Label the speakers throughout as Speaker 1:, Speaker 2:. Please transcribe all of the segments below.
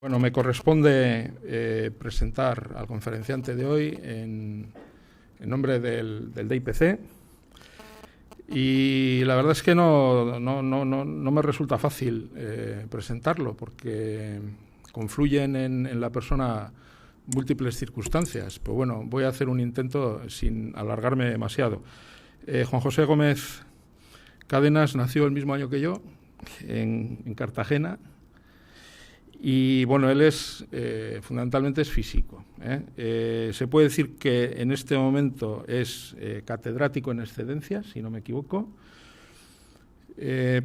Speaker 1: Bueno, me corresponde presentar al conferenciante de hoy en nombre del DIPC, y la verdad es que no me resulta fácil presentarlo, porque confluyen en la persona múltiples circunstancias. Pero bueno, voy a hacer un intento sin alargarme demasiado. Juan José Gómez Cádenas nació el mismo año que yo, en Cartagena. Y bueno, él es fundamentalmente es físico. Se puede decir que en este momento es catedrático en excedencia, si no me equivoco,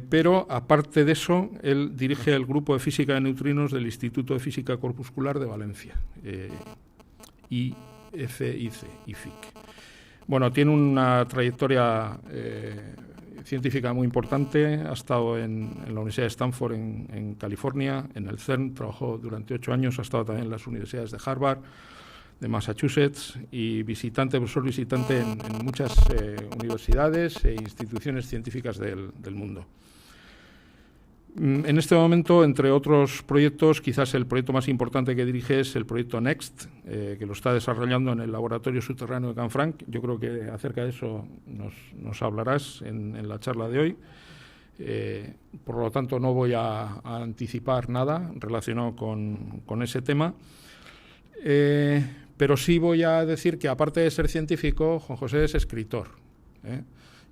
Speaker 1: pero aparte de eso, él dirige el grupo de física de neutrinos del Instituto de Física Corpuscular de Valencia, IFIC. Bueno, tiene una trayectoria científica muy importante. Ha estado en la Universidad de Stanford en California, en el CERN, trabajó durante 8 años, ha estado también en las universidades de Harvard, de Massachusetts, y profesor visitante en muchas universidades e instituciones científicas del mundo. En este momento, entre otros proyectos, quizás el proyecto más importante que dirige es el proyecto NEXT, que lo está desarrollando en el laboratorio subterráneo de Canfranc. Yo creo que acerca de eso nos hablarás en la charla de hoy. Por lo tanto, no voy a anticipar nada relacionado con ese tema. Pero sí voy a decir que, aparte de ser científico, Juan José es escritor.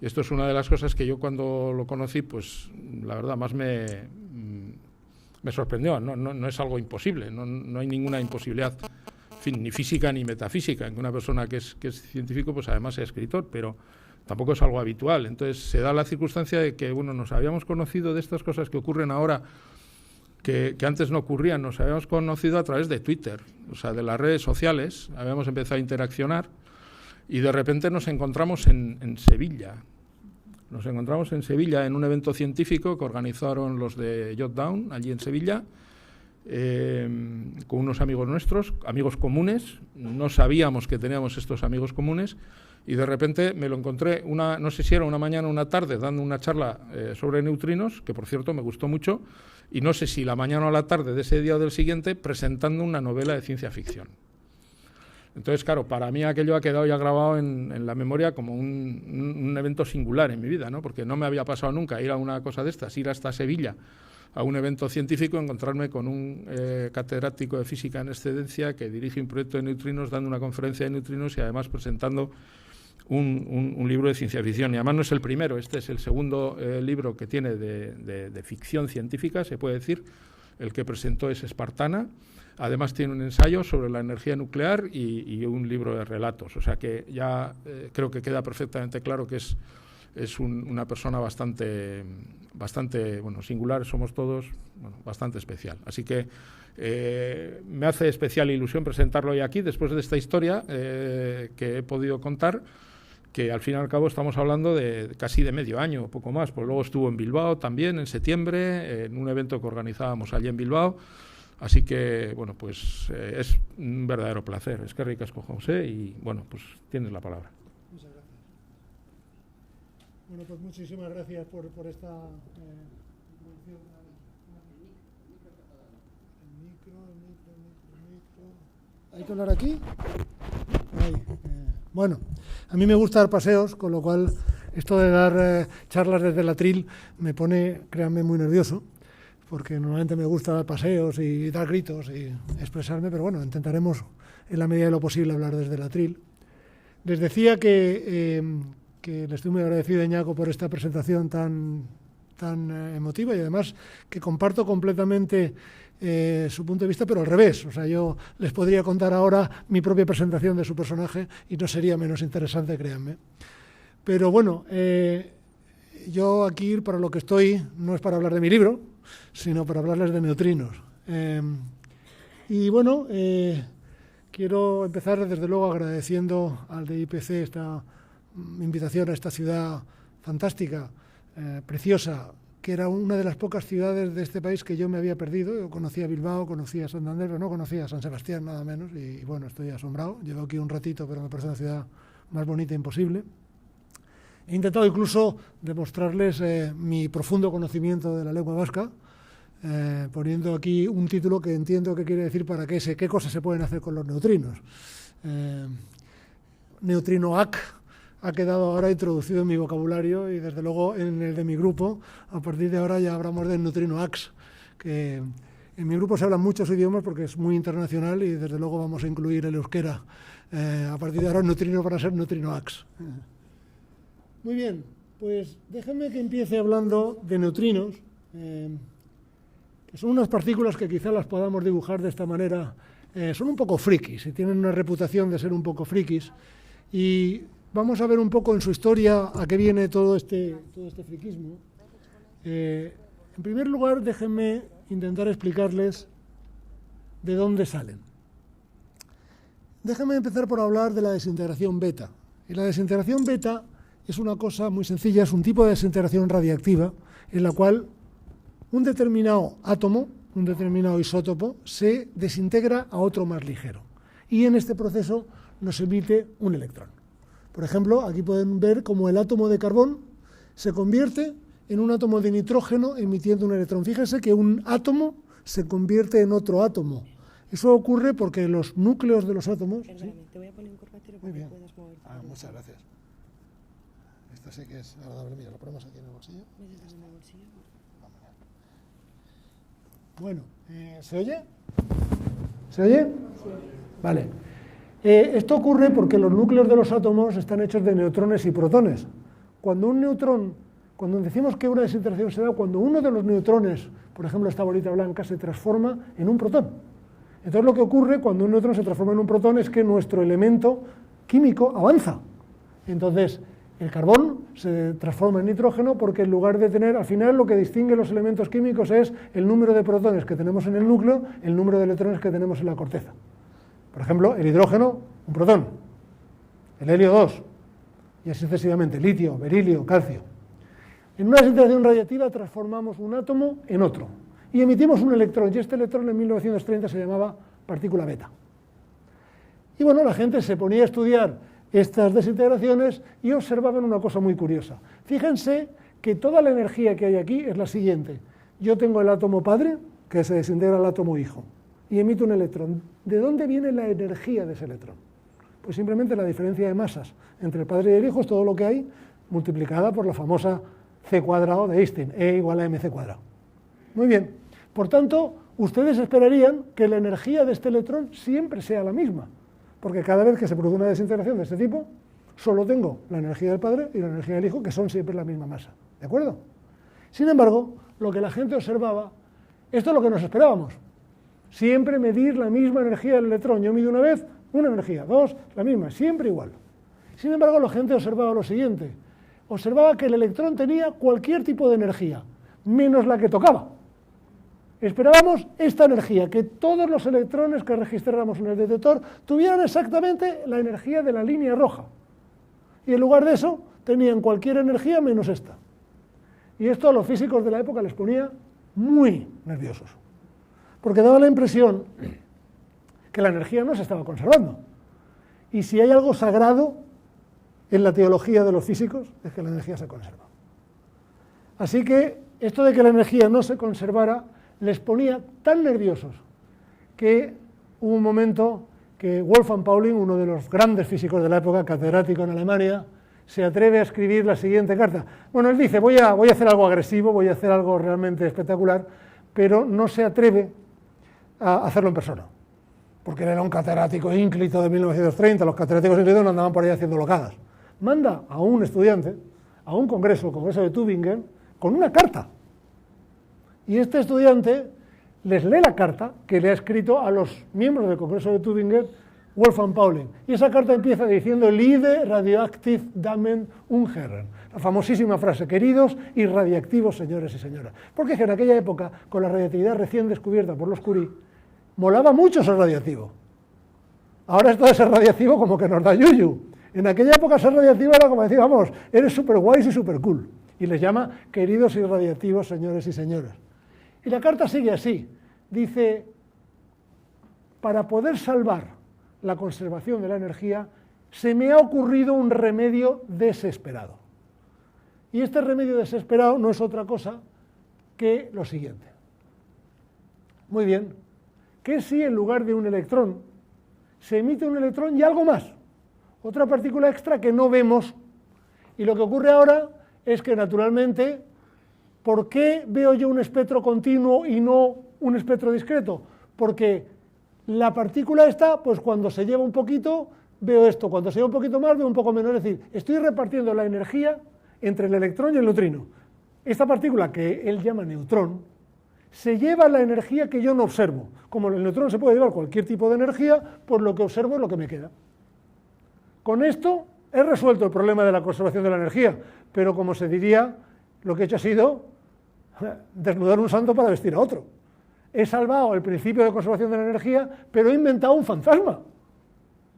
Speaker 1: Y esto es una de las cosas que yo, cuando lo conocí, pues la verdad más me sorprendió. No es algo imposible, no hay ninguna imposibilidad, en fin, ni física ni metafísica, en que una persona que es científico pues además sea escritor, pero tampoco es algo habitual. Entonces se da la circunstancia de que nos habíamos conocido de estas cosas que ocurren ahora, que antes no ocurrían. Nos habíamos conocido a través de Twitter, o sea, de las redes sociales, habíamos empezado a interaccionar, y de repente nos encontramos en Sevilla. Nos encontramos en Sevilla en un evento científico que organizaron los de Jotdown, allí en Sevilla, con unos amigos nuestros, amigos comunes. No sabíamos que teníamos estos amigos comunes, y de repente me lo encontré, no sé si era una mañana o una tarde, dando una charla sobre neutrinos, que por cierto me gustó mucho, y no sé si la mañana o la tarde de ese día o del siguiente, presentando una novela de ciencia ficción. Entonces, claro, para mí aquello ha quedado ya grabado en la memoria como un evento singular en mi vida, ¿no? Porque no me había pasado nunca ir a una cosa de estas, ir hasta Sevilla a un evento científico, encontrarme con un catedrático de física en excedencia que dirige un proyecto de neutrinos, dando una conferencia de neutrinos y además presentando un libro de ciencia ficción. Y además no es el primero, este es el segundo libro que tiene de ficción científica, se puede decir. El que presentó es Espartana. Además tiene un ensayo sobre la energía nuclear y un libro de relatos. O sea que ya creo que queda perfectamente claro que es una persona bastante singular, somos todos, bastante especial. Así que me hace especial ilusión presentarlo hoy aquí, después de esta historia que he podido contar, que al fin y al cabo estamos hablando de casi de medio año, poco más. Pues luego estuvo en Bilbao también, en septiembre, en un evento que organizábamos allí en Bilbao. Así que, bueno, pues es un verdadero placer. Es que ricasco, José, y bueno, pues tienes la palabra.
Speaker 2: Muchas gracias. Bueno, pues muchísimas gracias por esta introducción. El micro. ¿Hay que hablar aquí? Ahí. Bueno, a mí me gusta dar paseos, con lo cual esto de dar charlas desde el atril me pone, créanme, muy nervioso, porque normalmente me gusta dar paseos y dar gritos y expresarme, pero bueno, intentaremos en la medida de lo posible hablar desde el atril. Les decía que le estoy muy agradecido a Iñaco por esta presentación tan emotiva, y además que comparto completamente su punto de vista, pero al revés. O sea, yo les podría contar ahora mi propia presentación de su personaje y no sería menos interesante, créanme. Pero bueno, yo aquí para lo que estoy no es para hablar de mi libro, sino para hablarles de neutrinos. Y bueno, quiero empezar desde luego agradeciendo al DIPC esta invitación a esta ciudad fantástica, preciosa, que era una de las pocas ciudades de este país que yo me había perdido. Yo conocía Bilbao, conocía Santander, pero no conocía San Sebastián, nada menos, y bueno, estoy asombrado. Llevo aquí un ratito, pero me parece una ciudad más bonita imposible. He intentado incluso demostrarles mi profundo conocimiento de la lengua vasca, poniendo aquí un título que entiendo que quiere decir para qué cosas se pueden hacer con los neutrinos. Neutrino AC ha quedado ahora introducido en mi vocabulario y desde luego en el de mi grupo. A partir de ahora ya hablamos del neutrino AX, que en mi grupo se hablan muchos idiomas porque es muy internacional y desde luego vamos a incluir el euskera. A partir de ahora el neutrino van a ser neutrino AX. Muy bien, pues déjenme que empiece hablando de neutrinos, que son unas partículas que quizá las podamos dibujar de esta manera. Son un poco frikis y tienen una reputación de ser un poco frikis. Y vamos a ver un poco en su historia a qué viene todo este friquismo. En primer lugar, déjenme intentar explicarles de dónde salen. Déjenme empezar por hablar de la desintegración beta. Y la desintegración beta es una cosa muy sencilla, es un tipo de desintegración radiactiva en la cual un determinado átomo, un determinado isótopo, se desintegra a otro más ligero. Y en este proceso nos emite un electrón. Por ejemplo, aquí pueden ver cómo el átomo de carbón se convierte en un átomo de nitrógeno emitiendo un electrón. Fíjense que un átomo se convierte en otro átomo. Eso ocurre porque los núcleos de los átomos...
Speaker 3: Perdóname, ¿sí? Te voy a poner un corbatero para que puedas moverte.
Speaker 2: Muchas gracias. Esta sí que es agradable. Mira, lo ponemos aquí en el bolsillo.
Speaker 3: ¿Necesitas en el bolsillo?
Speaker 2: Bueno, ¿se oye? ¿Se oye? Sí. Vale. Esto ocurre porque los núcleos de los átomos están hechos de neutrones y protones. Cuando decimos que una desintegración se da cuando uno de los neutrones, por ejemplo esta bolita blanca, se transforma en un protón. Entonces lo que ocurre cuando un neutrón se transforma en un protón es que nuestro elemento químico avanza. Entonces el carbón se transforma en nitrógeno porque en lugar de tener, al final lo que distingue los elementos químicos es el número de protones que tenemos en el núcleo, el número de electrones que tenemos en la corteza. Por ejemplo, el hidrógeno, un protón, el helio 2, y así sucesivamente, litio, berilio, calcio. En una desintegración radiactiva transformamos un átomo en otro y emitimos un electrón, y este electrón en 1930 se llamaba partícula beta. Y bueno, la gente se ponía a estudiar estas desintegraciones y observaban una cosa muy curiosa. Fíjense que toda la energía que hay aquí es la siguiente. Yo tengo el átomo padre, que se desintegra al átomo hijo, y emite un electrón. ¿De dónde viene la energía de ese electrón? Pues simplemente la diferencia de masas entre el padre y el hijo es todo lo que hay, multiplicada por la famosa C cuadrado de Einstein, E igual a mc cuadrado. Muy bien, por tanto, ustedes esperarían que la energía de este electrón siempre sea la misma, porque cada vez que se produce una desintegración de este tipo, solo tengo la energía del padre y la energía del hijo, que son siempre la misma masa, ¿de acuerdo? Sin embargo, lo que la gente observaba, esto es lo que nos esperábamos, siempre medir la misma energía del electrón. Yo mido una vez, una energía, dos, la misma, siempre igual. Sin embargo, la gente observaba lo siguiente, observaba que el electrón tenía cualquier tipo de energía, menos la que tocaba. Esperábamos esta energía, que todos los electrones que registráramos en el detector tuvieran exactamente la energía de la línea roja. Y en lugar de eso, tenían cualquier energía menos esta. Y esto a los físicos de la época les ponía muy nerviosos, porque daba la impresión que la energía no se estaba conservando. Y si hay algo sagrado en la teología de los físicos, es que la energía se conserva. Así que esto de que la energía no se conservara les ponía tan nerviosos que hubo un momento que Wolfgang Paulin, uno de los grandes físicos de la época, catedrático en Alemania, se atreve a escribir la siguiente carta. Bueno, él dice, voy a hacer algo agresivo, voy a hacer algo realmente espectacular, pero no se atreve a hacerlo en persona, porque él era un catedrático ínclito de 1930, los catedráticos ínclitos no andaban por ahí haciendo locadas. Manda a un estudiante a un congreso, el congreso de Tübingen, con una carta. Y este estudiante les lee la carta que le ha escrito a los miembros del congreso de Tübingen Wolfgang Paulin. Y esa carta empieza diciendo Liebe radioactiv Damen und Herren, la famosísima frase, queridos y radiactivos señores y señoras. Porque en aquella época, con la radiactividad recién descubierta por los Curie, molaba mucho ser radiactivo. Ahora esto de ser radiactivo como que nos da yuyu. En aquella época ser radiactivo era como decir, vamos, eres súper guay y súper cool. Y les llama queridos y radiactivos señores y señoras. Y la carta sigue así. Dice, para poder salvar la conservación de la energía, se me ha ocurrido un remedio desesperado. Y este remedio desesperado no es otra cosa que lo siguiente. Muy bien. ¿Qué si en lugar de un electrón se emite un electrón y algo más? Otra partícula extra que no vemos. Y lo que ocurre ahora es que, naturalmente, ¿por qué veo yo un espectro continuo y no un espectro discreto? Porque la partícula esta, pues cuando se lleva un poquito, veo esto. Cuando se lleva un poquito más, veo un poco menos. Es decir, estoy repartiendo la energía entre el electrón y el neutrino. Esta partícula, que él llama neutrón, se lleva la energía que yo no observo. Como el neutrón se puede llevar cualquier tipo de energía, pues lo que observo es lo que me queda. Con esto he resuelto el problema de la conservación de la energía, pero como se diría, lo que he hecho ha sido desnudar un santo para vestir a otro. He salvado el principio de conservación de la energía, pero he inventado un fantasma,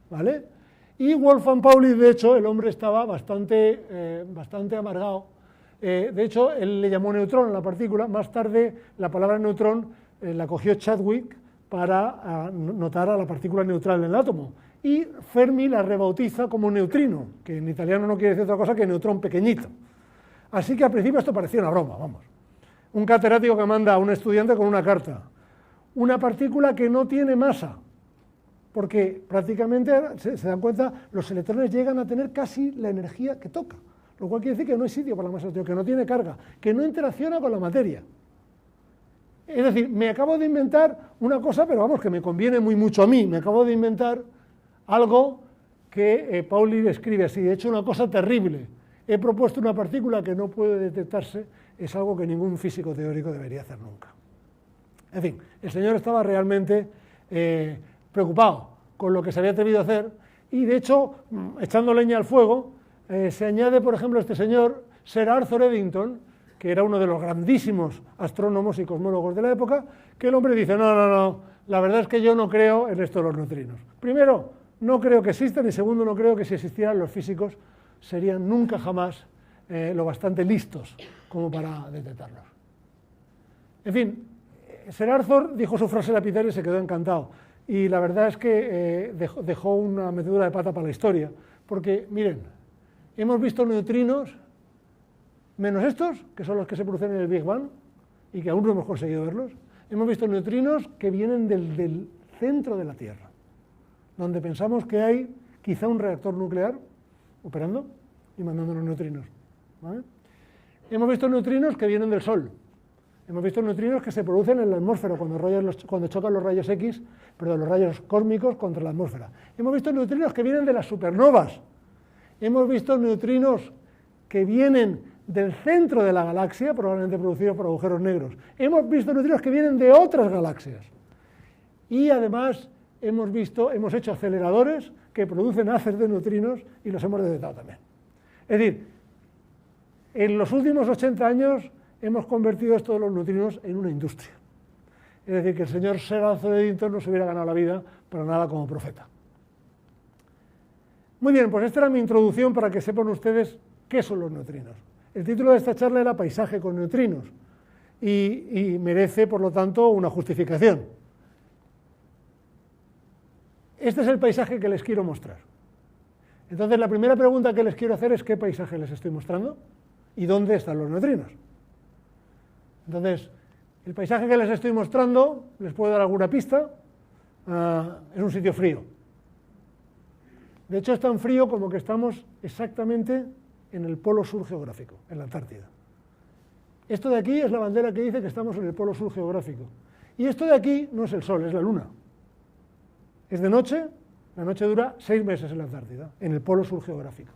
Speaker 2: ¿vale? Y Wolfgang Pauli, de hecho, el hombre estaba bastante amargado. De hecho, él le llamó neutrón a la partícula. Más tarde, la palabra neutrón la cogió Chadwick para notar a la partícula neutral en el átomo. Y Fermi la rebautiza como neutrino, que en italiano no quiere decir otra cosa que neutrón pequeñito. Así que al principio esto parecía una broma, vamos. Un catedrático que manda a un estudiante con una carta. Una partícula que no tiene masa, porque prácticamente, se dan cuenta, los electrones llegan a tener casi la energía que toca. Lo cual quiere decir que no hay sitio para la masa, que no tiene carga, que no interacciona con la materia. Es decir, me acabo de inventar una cosa, pero vamos, que me conviene muy mucho a mí. Me acabo de inventar algo que Pauli describe así. De hecho, una cosa terrible. He propuesto una partícula que no puede detectarse, es algo que ningún físico teórico debería hacer nunca. En fin, el señor estaba realmente preocupado con lo que se había atrevido a hacer y, de hecho, echando leña al fuego, se añade, por ejemplo, este señor, Sir Arthur Eddington, que era uno de los grandísimos astrónomos y cosmólogos de la época, que el hombre dice, no, la verdad es que yo no creo en esto de los neutrinos. Primero, no creo que existan, y segundo, no creo que si existieran los físicos serían nunca jamás lo bastante listos como para detectarlos. En fin, Sir Arthur dijo su frase lapidaria y se quedó encantado. Y la verdad es que dejó una metedura de pata para la historia, porque, miren, hemos visto neutrinos, menos estos, que son los que se producen en el Big Bang, y que aún no hemos conseguido verlos. Hemos visto neutrinos que vienen del centro de la Tierra, donde pensamos que hay quizá un reactor nuclear operando y mandando los neutrinos, ¿vale? Hemos visto neutrinos que vienen del Sol. Hemos visto neutrinos que se producen en la atmósfera cuando chocan los rayos X, perdón, los rayos cósmicos contra la atmósfera. Hemos visto neutrinos que vienen de las supernovas. Hemos visto neutrinos que vienen del centro de la galaxia, probablemente producidos por agujeros negros. Hemos visto neutrinos que vienen de otras galaxias. Y además hemos hecho aceleradores que producen haces de neutrinos y los hemos detectado también. Es decir, en los últimos 80 años hemos convertido esto de los neutrinos en una industria. Es decir, que el señor Sir Arthur Eddington no se hubiera ganado la vida para nada como profeta. Muy bien, pues esta era mi introducción para que sepan ustedes qué son los neutrinos. El título de esta charla era Paisaje con neutrinos y merece, por lo tanto, una justificación. Este es el paisaje que les quiero mostrar. Entonces, la primera pregunta que les quiero hacer es ¿qué paisaje les estoy mostrando? ¿Y dónde están los neutrinos? Entonces, el paisaje que les estoy mostrando, les puedo dar alguna pista, es un sitio frío. De hecho, es tan frío como que estamos exactamente en el polo sur geográfico, en la Antártida. Esto de aquí es la bandera que dice que estamos en el polo sur geográfico. Y esto de aquí no es el Sol, es la Luna. Es de noche, la noche dura 6 meses en la Antártida, en el polo sur geográfico.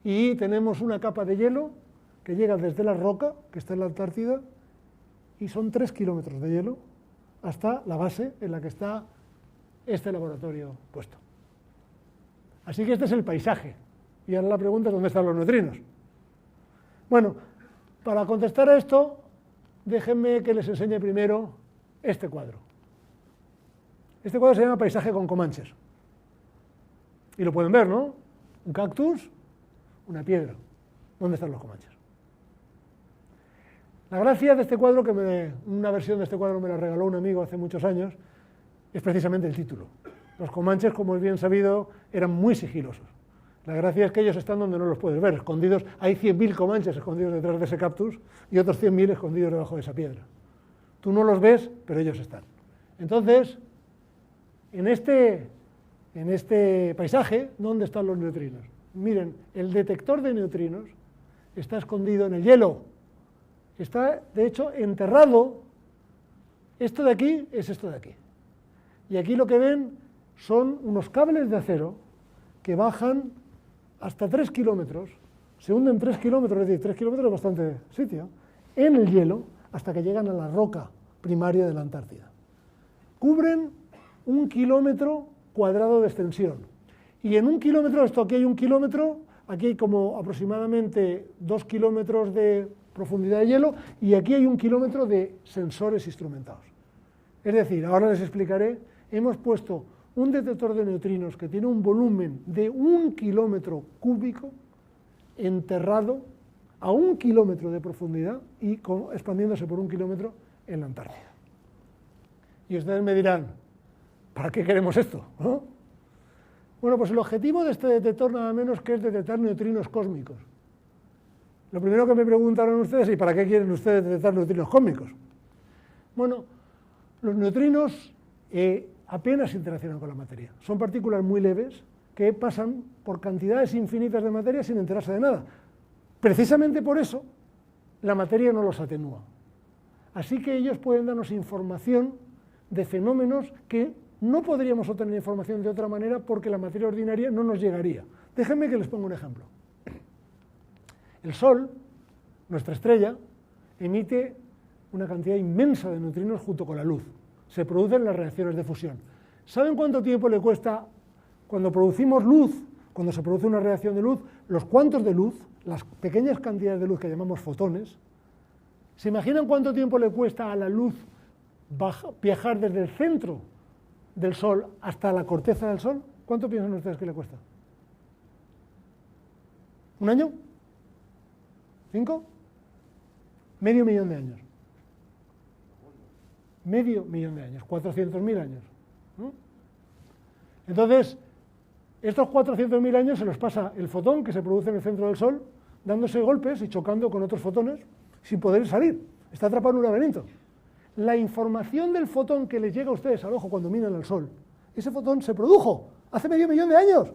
Speaker 2: Y tenemos una capa de hielo que llega desde la roca, que está en la Antártida, y son 3 kilómetros de hielo hasta la base en la que está este laboratorio puesto. Así que este es el paisaje. Y ahora la pregunta es ¿dónde están los neutrinos? Bueno, para contestar a esto, déjenme que les enseñe primero este cuadro. Este cuadro se llama Paisaje con Comanches. Y lo pueden ver, ¿no? Un cactus, una piedra. ¿Dónde están los Comanches? La gracia de este cuadro, una versión de este cuadro me la regaló un amigo hace muchos años, es precisamente el título. Los Comanches, como es bien sabido, eran muy sigilosos. La gracia es que ellos están donde no los puedes ver, escondidos. Hay 100.000 Comanches escondidos detrás de ese cactus y otros 100.000 escondidos debajo de esa piedra. Tú no los ves, pero ellos están. Entonces, en este paisaje, ¿dónde están los neutrinos? Miren, el detector de neutrinos está escondido en el hielo. Está, de hecho, enterrado. Esto de aquí es esto de aquí. Y aquí lo que ven son unos cables de acero que bajan hasta 3 kilómetros, se hunden 3 kilómetros, es decir, 3 kilómetros es bastante sitio, en el hielo, hasta que llegan a la roca primaria de la Antártida. Cubren 1 kilómetro cuadrado de extensión. Y en 1 kilómetro, esto aquí hay 1 kilómetro, aquí hay como aproximadamente 2 kilómetros de profundidad de hielo, y aquí hay 1 kilómetro de sensores instrumentados. Es decir, ahora les explicaré, hemos puesto un detector de neutrinos que tiene un volumen de 1 kilómetro cúbico enterrado a 1 kilómetro de profundidad y expandiéndose por 1 kilómetro en la Antártida. Y ustedes me dirán, ¿para qué queremos esto? ¿No? Bueno, pues el objetivo de este detector nada menos que es detectar neutrinos cósmicos. Lo primero que me preguntaron ustedes, ¿y para qué quieren ustedes detectar neutrinos cósmicos? Bueno, los neutrinos apenas interaccionan con la materia. Son partículas muy leves que pasan por cantidades infinitas de materia sin enterarse de nada. Precisamente por eso la materia no los atenúa. Así que ellos pueden darnos información de fenómenos que no podríamos obtener información de otra manera porque la materia ordinaria no nos llegaría. Déjenme que les ponga un ejemplo. El Sol, nuestra estrella, emite una cantidad inmensa de neutrinos junto con la luz. Se producen las reacciones de fusión. ¿Saben cuánto tiempo le cuesta cuando producimos luz, cuando se produce una reacción de luz, los cuantos de luz, las pequeñas cantidades de luz que llamamos fotones? ¿Se imaginan cuánto tiempo le cuesta a la luz viajar desde el centro del Sol hasta la corteza del Sol? ¿Cuánto piensan ustedes que le cuesta? ¿1 año? ¿5? Medio millón de años. Medio millón de años, 400.000 años. ¿No? Entonces, estos 400.000 años se los pasa el fotón que se produce en el centro del Sol, dándose golpes y chocando con otros fotones sin poder salir. Está atrapado en un laberinto. La información del fotón que les llega a ustedes al ojo cuando miran al Sol, ese fotón se produjo hace medio millón de años.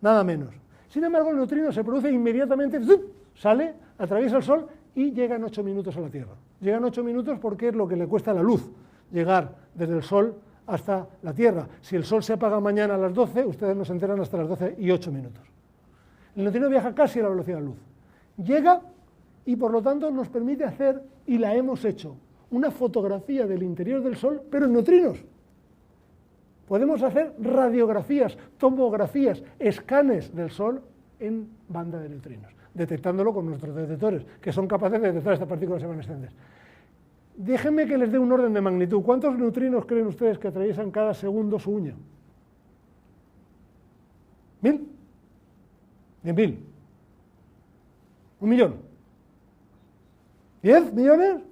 Speaker 2: Nada menos. Sin embargo, el neutrino se produce inmediatamente, sale, atraviesa el Sol y llega en 8 minutos a la Tierra. Llega en 8 minutos porque es lo que le cuesta a la luz llegar desde el Sol hasta la Tierra. Si el Sol se apaga mañana a las 12, ustedes no se enteran hasta las 12 y 8 minutos. El neutrino viaja casi a la velocidad de la luz. Llega y por lo tanto nos permite hacer, y la hemos hecho, una fotografía del interior del Sol, pero en neutrinos. Podemos hacer radiografías, tomografías, escanes del Sol en banda de neutrinos, detectándolo con nuestros detectores, que son capaces de detectar estas partículas evanescentes. Déjenme que les dé un orden de magnitud. ¿Cuántos neutrinos creen ustedes que atraviesan cada segundo su uña? ¿1000? ¿10.000? ¿1 millón? ¿10 millones?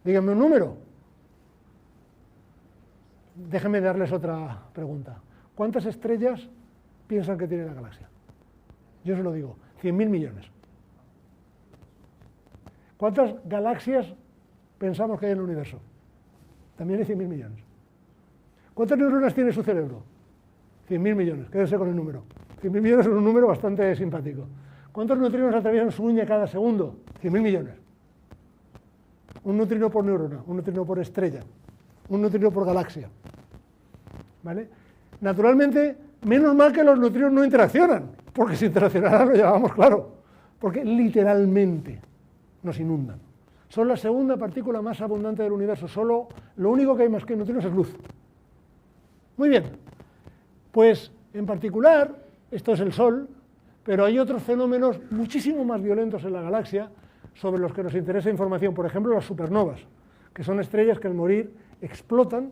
Speaker 2: Díganme un número. Déjenme darles otra pregunta. ¿Cuántas estrellas piensan que tiene la galaxia? Yo se lo digo, 100.000 millones. ¿Cuántas galaxias pensamos que hay en el universo? También hay 100.000 millones. ¿Cuántas neuronas tiene su cerebro? 100.000 millones, quédense con el número. 100.000 millones es un número bastante simpático. ¿Cuántos neutrinos atraviesan su uña cada segundo? 100.000 millones. Un neutrino por neurona, un neutrino por estrella, un neutrino por galaxia. ¿Vale? Naturalmente, menos mal que los neutrinos no interaccionan, porque si interaccionaran lo llevábamos claro, porque literalmente nos inundan. Son la segunda partícula más abundante del universo, solo lo único que hay más que neutrinos es luz. Muy bien, pues en particular, esto es el Sol, pero hay otros fenómenos muchísimo más violentos en la galaxia sobre los que nos interesa información, por ejemplo las supernovas, que son estrellas que al morir explotan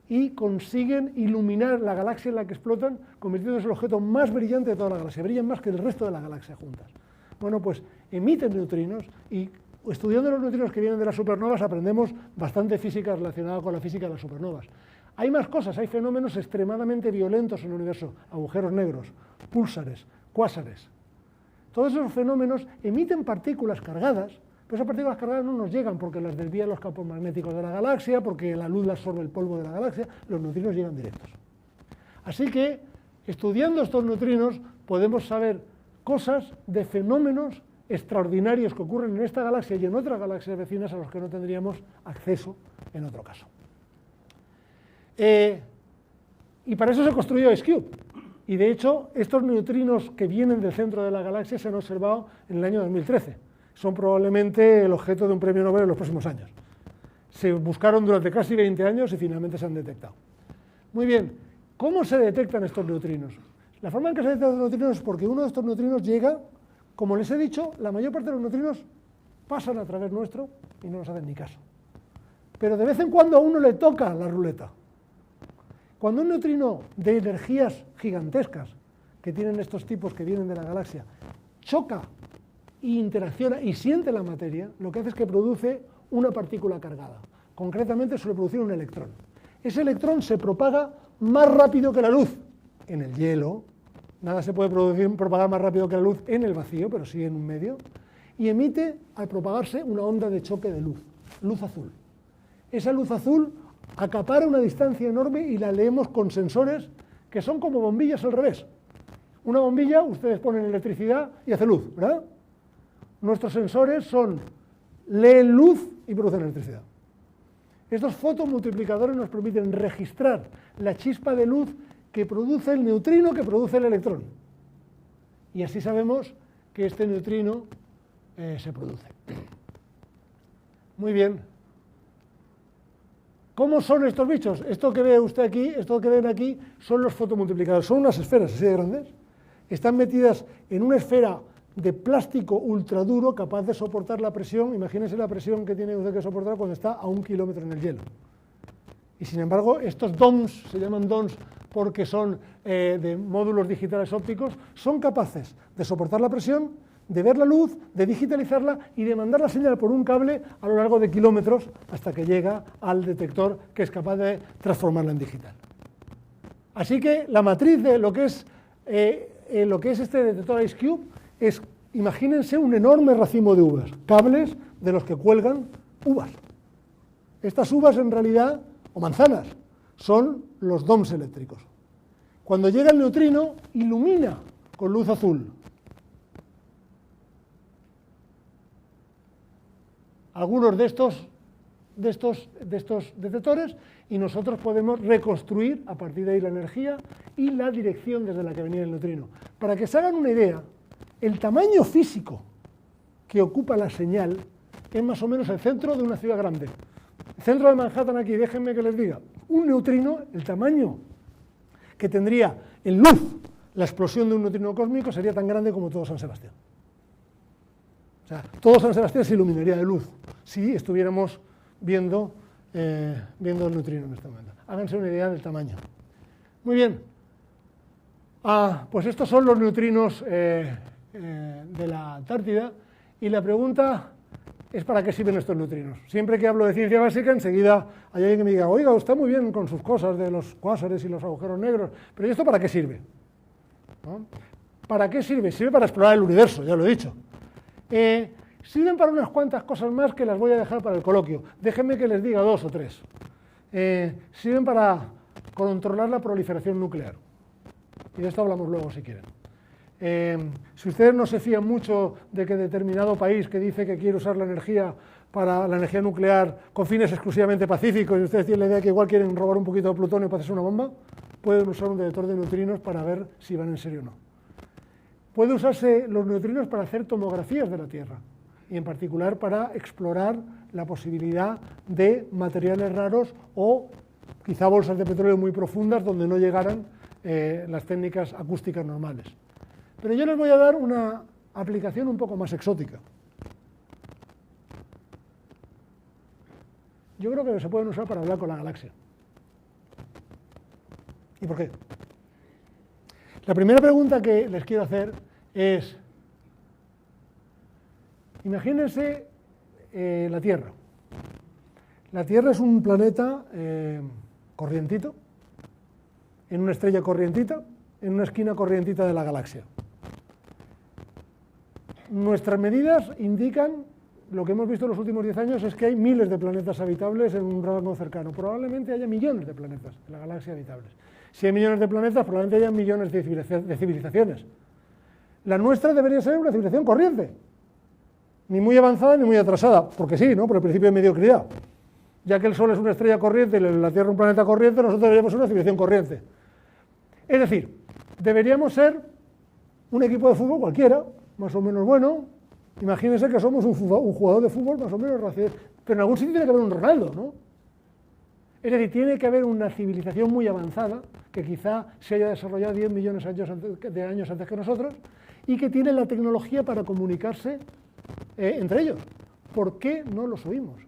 Speaker 2: y consiguen iluminar la galaxia en la que explotan, convirtiéndose en el objeto más brillante de toda la galaxia, brillan más que el resto de la galaxia juntas. Bueno, pues emiten neutrinos y estudiando los neutrinos que vienen de las supernovas aprendemos bastante física relacionada con la física de las supernovas. Hay más cosas, hay fenómenos extremadamente violentos en el universo, agujeros negros, púlsares, cuásares. Todos esos fenómenos emiten partículas cargadas, Pero esas partículas cargadas no nos llegan porque las desvían los campos magnéticos de la galaxia, porque la luz las absorbe el polvo de la galaxia, los neutrinos llegan directos. Así que, estudiando estos neutrinos, podemos saber cosas de fenómenos extraordinarios que ocurren en esta galaxia y en otras galaxias vecinas a los que no tendríamos acceso en otro caso. Y para eso se construyó IceCube. Y de hecho, estos neutrinos que vienen del centro de la galaxia se han observado en el año 2013. Son probablemente el objeto de un premio Nobel en los próximos años. Se buscaron durante casi 20 años y finalmente se han detectado. Muy bien, ¿cómo se detectan estos neutrinos? La forma en que se detectan los neutrinos es porque uno de estos neutrinos llega, como les he dicho, la mayor parte de los neutrinos pasan a través nuestro y no nos hacen ni caso. Pero de vez en cuando a uno le toca la ruleta. Cuando un neutrino de energías gigantescas, que tienen estos tipos que vienen de la galaxia, choca e interacciona y siente la materia, lo que hace es que produce una partícula cargada. Concretamente suele producir un electrón. Ese electrón se propaga más rápido que la luz en el hielo. Nada se puede propagar más rápido que la luz en el vacío, pero sí en un medio. Y emite, al propagarse, una onda de choque de luz, luz azul. Esa luz azul acapara una distancia enorme y la leemos con sensores que son como bombillas al revés. Una bombilla, ustedes ponen electricidad y hace luz, ¿verdad? Nuestros sensores leen luz y producen electricidad. Estos fotomultiplicadores nos permiten registrar la chispa de luz que produce el neutrino que produce el electrón. Y así sabemos que este neutrino se produce. Muy bien. ¿Cómo son estos bichos? Esto que ve usted aquí, esto que ven aquí, son los fotomultiplicadores. Son unas esferas así de grandes. Están metidas en una esfera de plástico ultraduro capaz de soportar la presión. Imagínense la presión que tiene usted que soportar cuando está a 1 kilómetro en el hielo. Y sin embargo, estos DOMS, se llaman DOMS porque son de módulos digitales ópticos, son capaces de soportar la presión, de ver la luz, de digitalizarla y de mandar la señal por un cable a lo largo de kilómetros hasta que llega al detector que es capaz de transformarla en digital. Así que la matriz de lo que es este detector IceCube es, imagínense, un enorme racimo de uvas, cables de los que cuelgan uvas. Estas uvas en realidad, o manzanas, son los DOMS eléctricos. Cuando llega el neutrino, ilumina con luz azul. Algunos de estos detectores y nosotros podemos reconstruir a partir de ahí la energía y la dirección desde la que venía el neutrino. Para que se hagan una idea, el tamaño físico que ocupa la señal es más o menos el centro de una ciudad grande. El centro de Manhattan aquí, déjenme que les diga, un neutrino, el tamaño que tendría en luz la explosión de un neutrino cósmico sería tan grande como todo San Sebastián. O sea, todo San Sebastián se iluminaría de luz si estuviéramos viendo el neutrino en este momento. Háganse una idea del tamaño. Muy bien. Pues estos son los neutrinos de la Antártida y la pregunta es ¿para qué sirven estos neutrinos? Siempre que hablo de ciencia básica, enseguida hay alguien que me diga, oiga, está muy bien con sus cosas de los cuásares y los agujeros negros, pero ¿y esto para qué sirve? ¿No? ¿Para qué sirve? Sirve para explorar el universo, ya lo he dicho. Sirven para unas cuantas cosas más que las voy a dejar para el coloquio. Déjenme que les diga 2 o 3. Sirven para controlar la proliferación nuclear. Y de esto hablamos luego si quieren. Si ustedes no se fían mucho de que determinado país que dice que quiere usar la energía para la energía nuclear con fines exclusivamente pacíficos y ustedes tienen la idea que igual quieren robar un poquito de plutonio para hacerse una bomba, pueden usar un detector de neutrinos para ver si van en serio o no. Puede usarse los neutrinos para hacer tomografías de la Tierra y en particular para explorar la posibilidad de materiales raros o quizá bolsas de petróleo muy profundas donde no llegaran las técnicas acústicas normales. Pero yo les voy a dar una aplicación un poco más exótica. Yo creo que se pueden usar para hablar con la galaxia. ¿Y por qué? La primera pregunta que les quiero hacer es, imagínense la Tierra. La Tierra es un planeta corrientito, en una estrella corrientita, en una esquina corrientita de la galaxia. Nuestras medidas indican lo que hemos visto en los últimos 10 años es que hay miles de planetas habitables en un rango cercano. Probablemente haya millones de planetas en la galaxia habitables. Si hay millones de planetas, probablemente haya millones de civilizaciones. La nuestra debería ser una civilización corriente. Ni muy avanzada ni muy atrasada. Porque sí, ¿no? Por el principio de mediocridad. Ya que el Sol es una estrella corriente y la Tierra un planeta corriente, nosotros deberíamos ser una civilización corriente. Es decir, deberíamos ser un equipo de fútbol cualquiera, más o menos bueno. Imagínense que somos un jugador de fútbol más o menos racional, pero en algún sitio tiene que haber un Ronaldo, ¿no? Es decir, tiene que haber una civilización muy avanzada, que quizá se haya desarrollado 10 millones de años antes que nosotros, y que tiene la tecnología para comunicarse entre ellos. ¿Por qué no los oímos?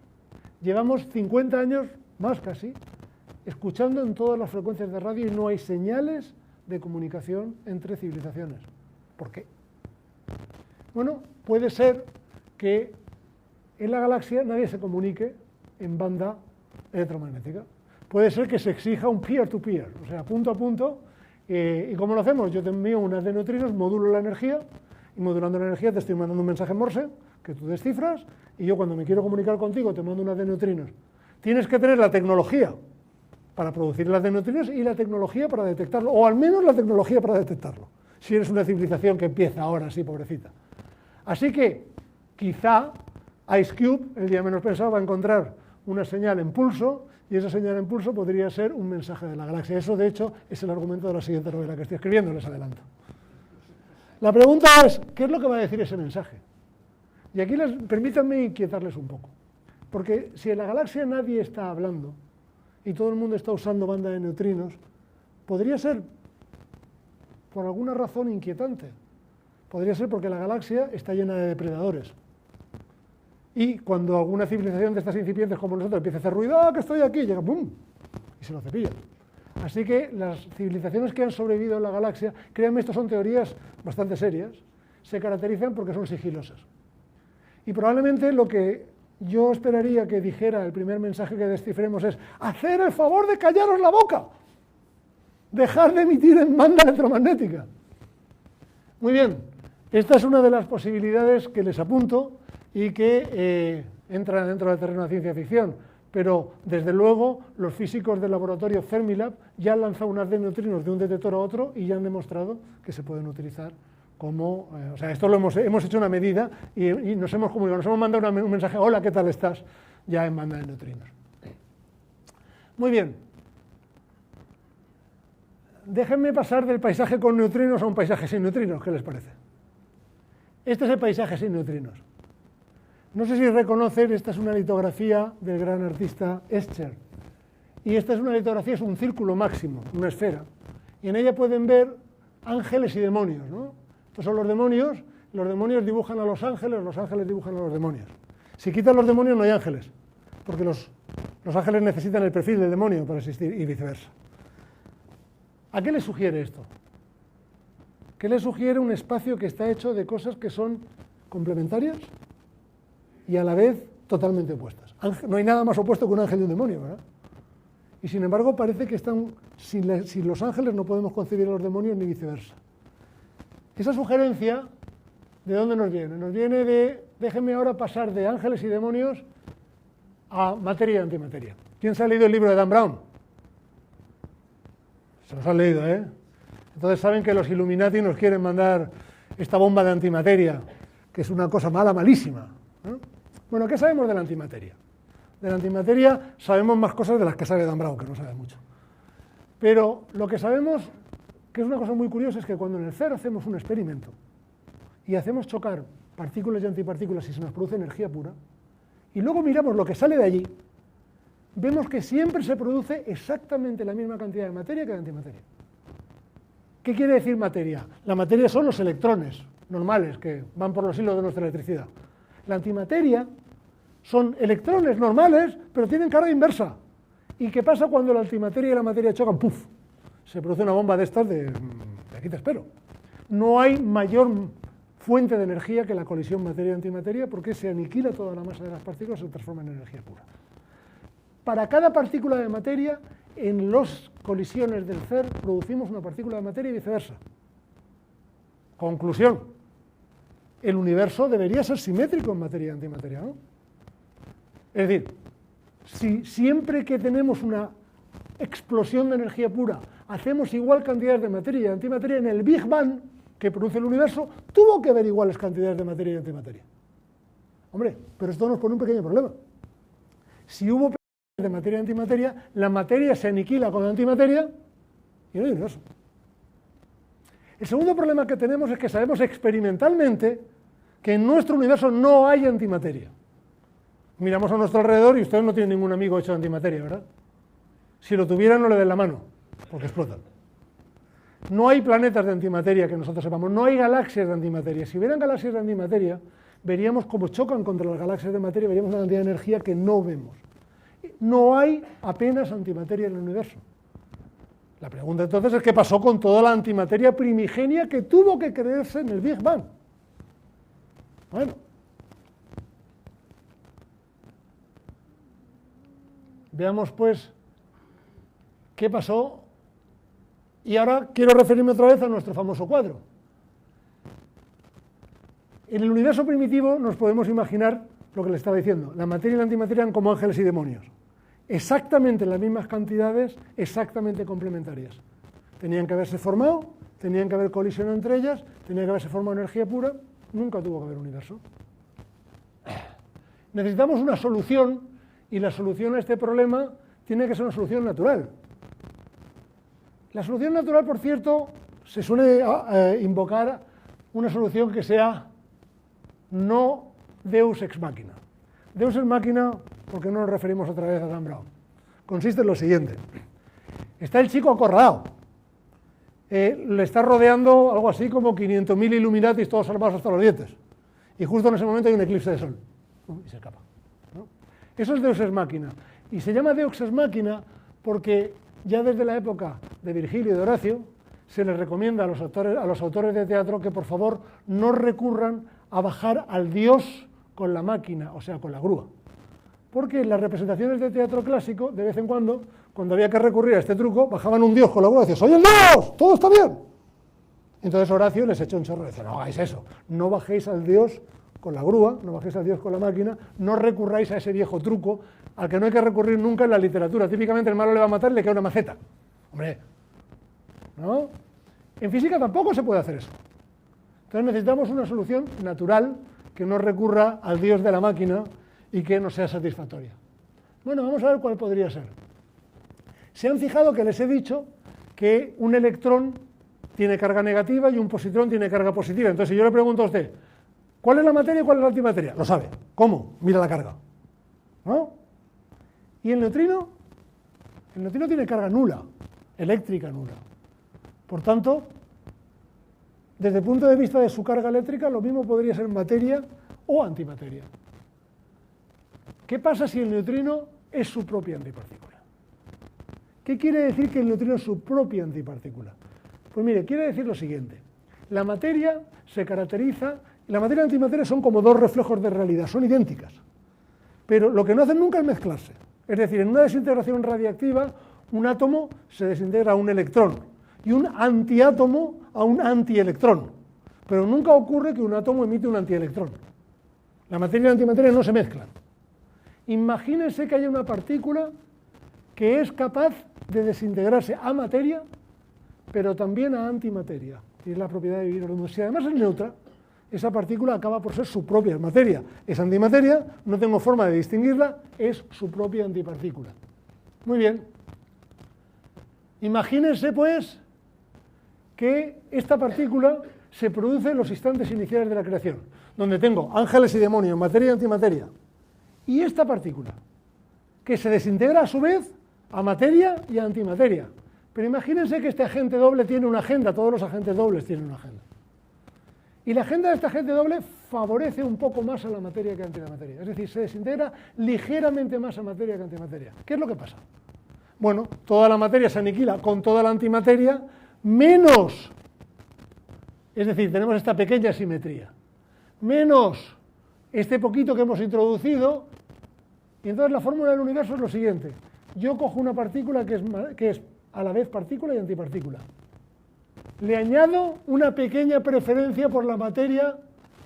Speaker 2: Llevamos 50 años, más casi, escuchando en todas las frecuencias de radio y no hay señales de comunicación entre civilizaciones. ¿Por qué? Bueno, puede ser que en la galaxia nadie se comunique en banda electromagnética. Puede ser que se exija un peer-to-peer, o sea, punto a punto. ¿Y cómo lo hacemos? Yo te envío unas de neutrinos, modulo la energía, y modulando la energía te estoy mandando un mensaje Morse que tú descifras, y yo cuando me quiero comunicar contigo te mando unas de neutrinos. Tienes que tener la tecnología para producir las de neutrinos y la tecnología para detectarlo, o al menos la tecnología para detectarlo, si eres una civilización que empieza ahora, sí, pobrecita. Así que, quizá, IceCube, el día menos pensado, va a encontrar una señal en pulso, y esa señal en pulso podría ser un mensaje de la galaxia. Eso, de hecho, es el argumento de la siguiente novela que estoy escribiendo, les adelanto. La pregunta es, ¿qué es lo que va a decir ese mensaje? Y aquí permítanme inquietarles un poco, porque si en la galaxia nadie está hablando, y todo el mundo está usando banda de neutrinos, podría ser, por alguna razón inquietante, podría ser porque la galaxia está llena de depredadores. Y cuando alguna civilización de estas incipientes como nosotros empieza a hacer ruido, ¡ah, que estoy aquí!, llega ¡bum!, y se lo cepilla. Así que las civilizaciones que han sobrevivido en la galaxia, créanme, estas son teorías bastante serias, se caracterizan porque son sigilosas. Y probablemente lo que yo esperaría que dijera el primer mensaje que descifremos es: hacer el favor de callaros la boca, dejar de emitir en banda electromagnética. Muy bien, esta es una de las posibilidades que les apunto y que entran dentro del terreno de ciencia ficción, pero desde luego los físicos del laboratorio Fermilab ya han lanzado unas de neutrinos de un detector a otro y ya han demostrado que se pueden utilizar como, o sea, esto lo hemos hecho una medida y nos hemos comunicado, nos hemos mandado un mensaje: hola, ¿qué tal estás?, ya en banda de neutrinos. Muy bien. Déjenme pasar del paisaje con neutrinos a un paisaje sin neutrinos, ¿qué les parece? Este es el paisaje sin neutrinos. No sé si reconocen, esta es una litografía del gran artista Escher. Y esta es una litografía, es un círculo máximo, una esfera. Y en ella pueden ver ángeles y demonios, ¿no? Estos son los demonios dibujan a los ángeles dibujan a los demonios. Si quitan los demonios no hay ángeles, porque los ángeles necesitan el perfil del demonio para existir y viceversa. ¿A qué le sugiere esto? ¿Qué le sugiere un espacio que está hecho de cosas que son complementarias y a la vez totalmente opuestas? No hay nada más opuesto que un ángel y un demonio, ¿verdad? Y sin embargo parece que están, sin los ángeles no podemos concebir a los demonios ni viceversa. Esa sugerencia, ¿de dónde nos viene? Nos viene de, déjenme ahora pasar de ángeles y demonios a materia y antimateria. ¿Quién se ha leído el libro de Dan Brown? Se los han leído, ¿eh? Entonces saben que los Illuminati nos quieren mandar esta bomba de antimateria, que es una cosa mala, malísima, ¿no? Bueno, ¿qué sabemos de la antimateria? De la antimateria sabemos más cosas de las que sabe Dan Brown, que no sabe mucho. Pero lo que sabemos, que es una cosa muy curiosa, es que cuando en el CERN hacemos un experimento y hacemos chocar partículas y antipartículas y se nos produce energía pura, y luego miramos lo que sale de allí, vemos que siempre se produce exactamente la misma cantidad de materia que de antimateria. ¿Qué quiere decir materia? La materia son los electrones normales que van por los hilos de nuestra electricidad. La antimateria son electrones normales, pero tienen carga inversa. ¿Y qué pasa cuando la antimateria y la materia chocan? ¡Puf! Se produce una bomba de estas de aquí te espero. No hay mayor fuente de energía que la colisión materia-antimateria, porque se aniquila toda la masa de las partículas y se transforma en energía pura. Para cada partícula de materia, en las colisiones del CERN producimos una partícula de materia y viceversa. Conclusión: el universo debería ser simétrico en materia y antimateria, ¿no? Es decir, si siempre que tenemos una explosión de energía pura hacemos igual cantidades de materia y antimateria, en el Big Bang que produce el universo tuvo que haber iguales cantidades de materia y antimateria. Hombre, pero esto nos pone un pequeño problema. Si hubo de materia y antimateria, la materia se aniquila con la antimateria y no hay universo. El segundo problema que tenemos es que sabemos experimentalmente que en nuestro universo no hay antimateria. Miramos a nuestro alrededor y ustedes no tienen ningún amigo hecho de antimateria, ¿verdad? Si lo tuvieran, no le den la mano, porque explotan. No hay planetas de antimateria que nosotros sepamos, no hay galaxias de antimateria. Si hubieran galaxias de antimateria, veríamos cómo chocan contra las galaxias de materia, veríamos una cantidad de energía que no vemos. No hay apenas antimateria en el universo. La pregunta entonces es qué pasó con toda la antimateria primigenia que tuvo que crearse en el Big Bang. Bueno, veamos pues qué pasó. Y ahora quiero referirme otra vez a nuestro famoso cuadro. En el universo primitivo nos podemos imaginar lo que le estaba diciendo. La materia y la antimateria eran como ángeles y demonios. Exactamente las mismas cantidades, exactamente complementarias. Tenían que haberse formado, tenían que haber colisionado entre ellas, tenía que haberse formado energía pura, nunca tuvo que haber universo. Necesitamos una solución, y la solución a este problema tiene que ser una solución natural. La solución natural, por cierto, se suele invocar una solución que sea no Deus ex machina. Deus ex machina, porque no nos referimos otra vez a Dan Brown, consiste en lo siguiente. Está el chico acorralado. Le está rodeando algo así como 500.000 Illuminatis, todos armados hasta los dientes. Y justo en ese momento hay un eclipse de sol. Y se escapa, ¿no? Eso es Deus ex machina. Y se llama Deus ex machina porque ya desde la época de Virgilio y de Horacio se les recomienda a los autores de teatro que por favor no recurran a bajar al dios con la máquina, o sea, con la grúa. Porque en las representaciones de teatro clásico, de vez en cuando había que recurrir a este truco, bajaban un dios con la grúa y decían, ¡soy el dios! ¡Todo está bien! Entonces Horacio les echó un chorro y decía, no hagáis eso, no bajéis al dios con la grúa, no bajéis al dios con la máquina, no recurráis a ese viejo truco al que no hay que recurrir nunca en la literatura. Típicamente el malo le va a matar y le queda una maceta. Hombre, ¿no? En física tampoco se puede hacer eso. Entonces necesitamos una solución natural que no recurra al dios de la máquina y que no sea satisfactoria. Bueno, vamos a ver cuál podría ser. Se han fijado que les he dicho que un electrón tiene carga negativa y un positrón tiene carga positiva. Entonces, si yo le pregunto a usted, ¿cuál es la materia y cuál es la antimateria? Lo sabe. ¿Cómo? Mira la carga. ¿No? ¿Y el neutrino? El neutrino tiene carga nula, eléctrica nula. Por tanto, desde el punto de vista de su carga eléctrica, lo mismo podría ser materia o antimateria. ¿Qué pasa si el neutrino es su propia antipartícula? ¿Qué quiere decir que el neutrino es su propia antipartícula? Pues mire, quiere decir lo siguiente. La materia se caracteriza, la materia y la antimateria son como dos reflejos de realidad, son idénticas. Pero lo que no hacen nunca es mezclarse. Es decir, en una desintegración radiactiva, un átomo se desintegra a un electrón y un antiátomo a un antielectrón. Pero nunca ocurre que un átomo emite un antielectrón. La materia y la antimateria no se mezclan. Imagínense que haya una partícula que es capaz de desintegrarse a materia, pero también a antimateria. Y es la propiedad de vivir. Si además es neutra, esa partícula acaba por ser su propia materia. Es antimateria, no tengo forma de distinguirla, es su propia antipartícula. Muy bien. Imagínense, pues, que esta partícula se produce en los instantes iniciales de la creación, donde tengo ángeles y demonios, materia y antimateria. Y esta partícula, que se desintegra a su vez a materia y a antimateria. Pero imagínense que este agente doble tiene una agenda, todos los agentes dobles tienen una agenda. Y la agenda de este agente doble favorece un poco más a la materia que a la antimateria. Es decir, se desintegra ligeramente más a materia que a antimateria. ¿Qué es lo que pasa? Bueno, toda la materia se aniquila con toda la antimateria, menos, es decir, tenemos esta pequeña simetría, menos este poquito que hemos introducido, y entonces la fórmula del universo es lo siguiente. Yo cojo una partícula que es a la vez partícula y antipartícula. Le añado una pequeña preferencia por la materia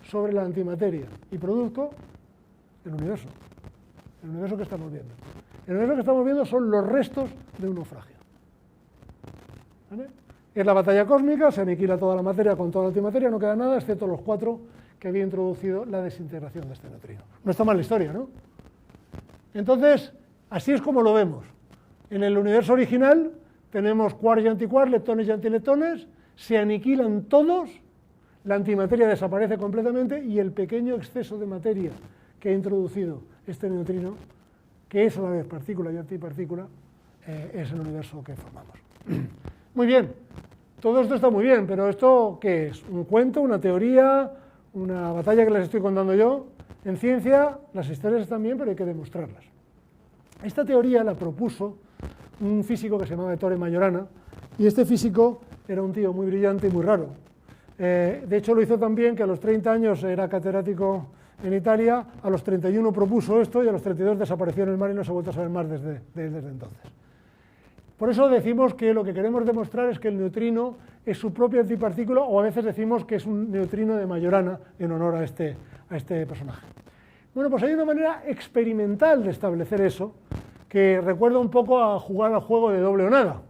Speaker 2: sobre la antimateria y produzco el universo que estamos viendo. El universo que estamos viendo son los restos de un naufragio. ¿Vale? Es la batalla cósmica, se aniquila toda la materia con toda la antimateria, no queda nada, excepto los 4 que había introducido la desintegración de este neutrino. No está mal la historia, ¿no? Entonces, así es como lo vemos. En el universo original tenemos quarks y antiquarks, leptones y antileptones, se aniquilan todos, la antimateria desaparece completamente y el pequeño exceso de materia que ha introducido este neutrino, que es a la vez partícula y antipartícula, es el universo que formamos. Muy bien, todo esto está muy bien, pero ¿esto qué es? ¿Un cuento, una teoría, una batalla que les estoy contando yo? En ciencia las historias están bien, pero hay que demostrarlas. Esta teoría la propuso un físico que se llamaba Ettore Majorana, y este físico era un tío muy brillante y muy raro. De hecho, lo hizo tan bien que a los 30 años era catedrático en Italia, a los 31 propuso esto y a los 32 desapareció en el mar y no se ha vuelto a saber más desde entonces. Por eso decimos que lo que queremos demostrar es que el neutrino es su propia antipartícula, o a veces decimos que es un neutrino de Majorana en honor a este personaje. Bueno, pues hay una manera experimental de establecer eso, que recuerda un poco a jugar al juego de doble o nada.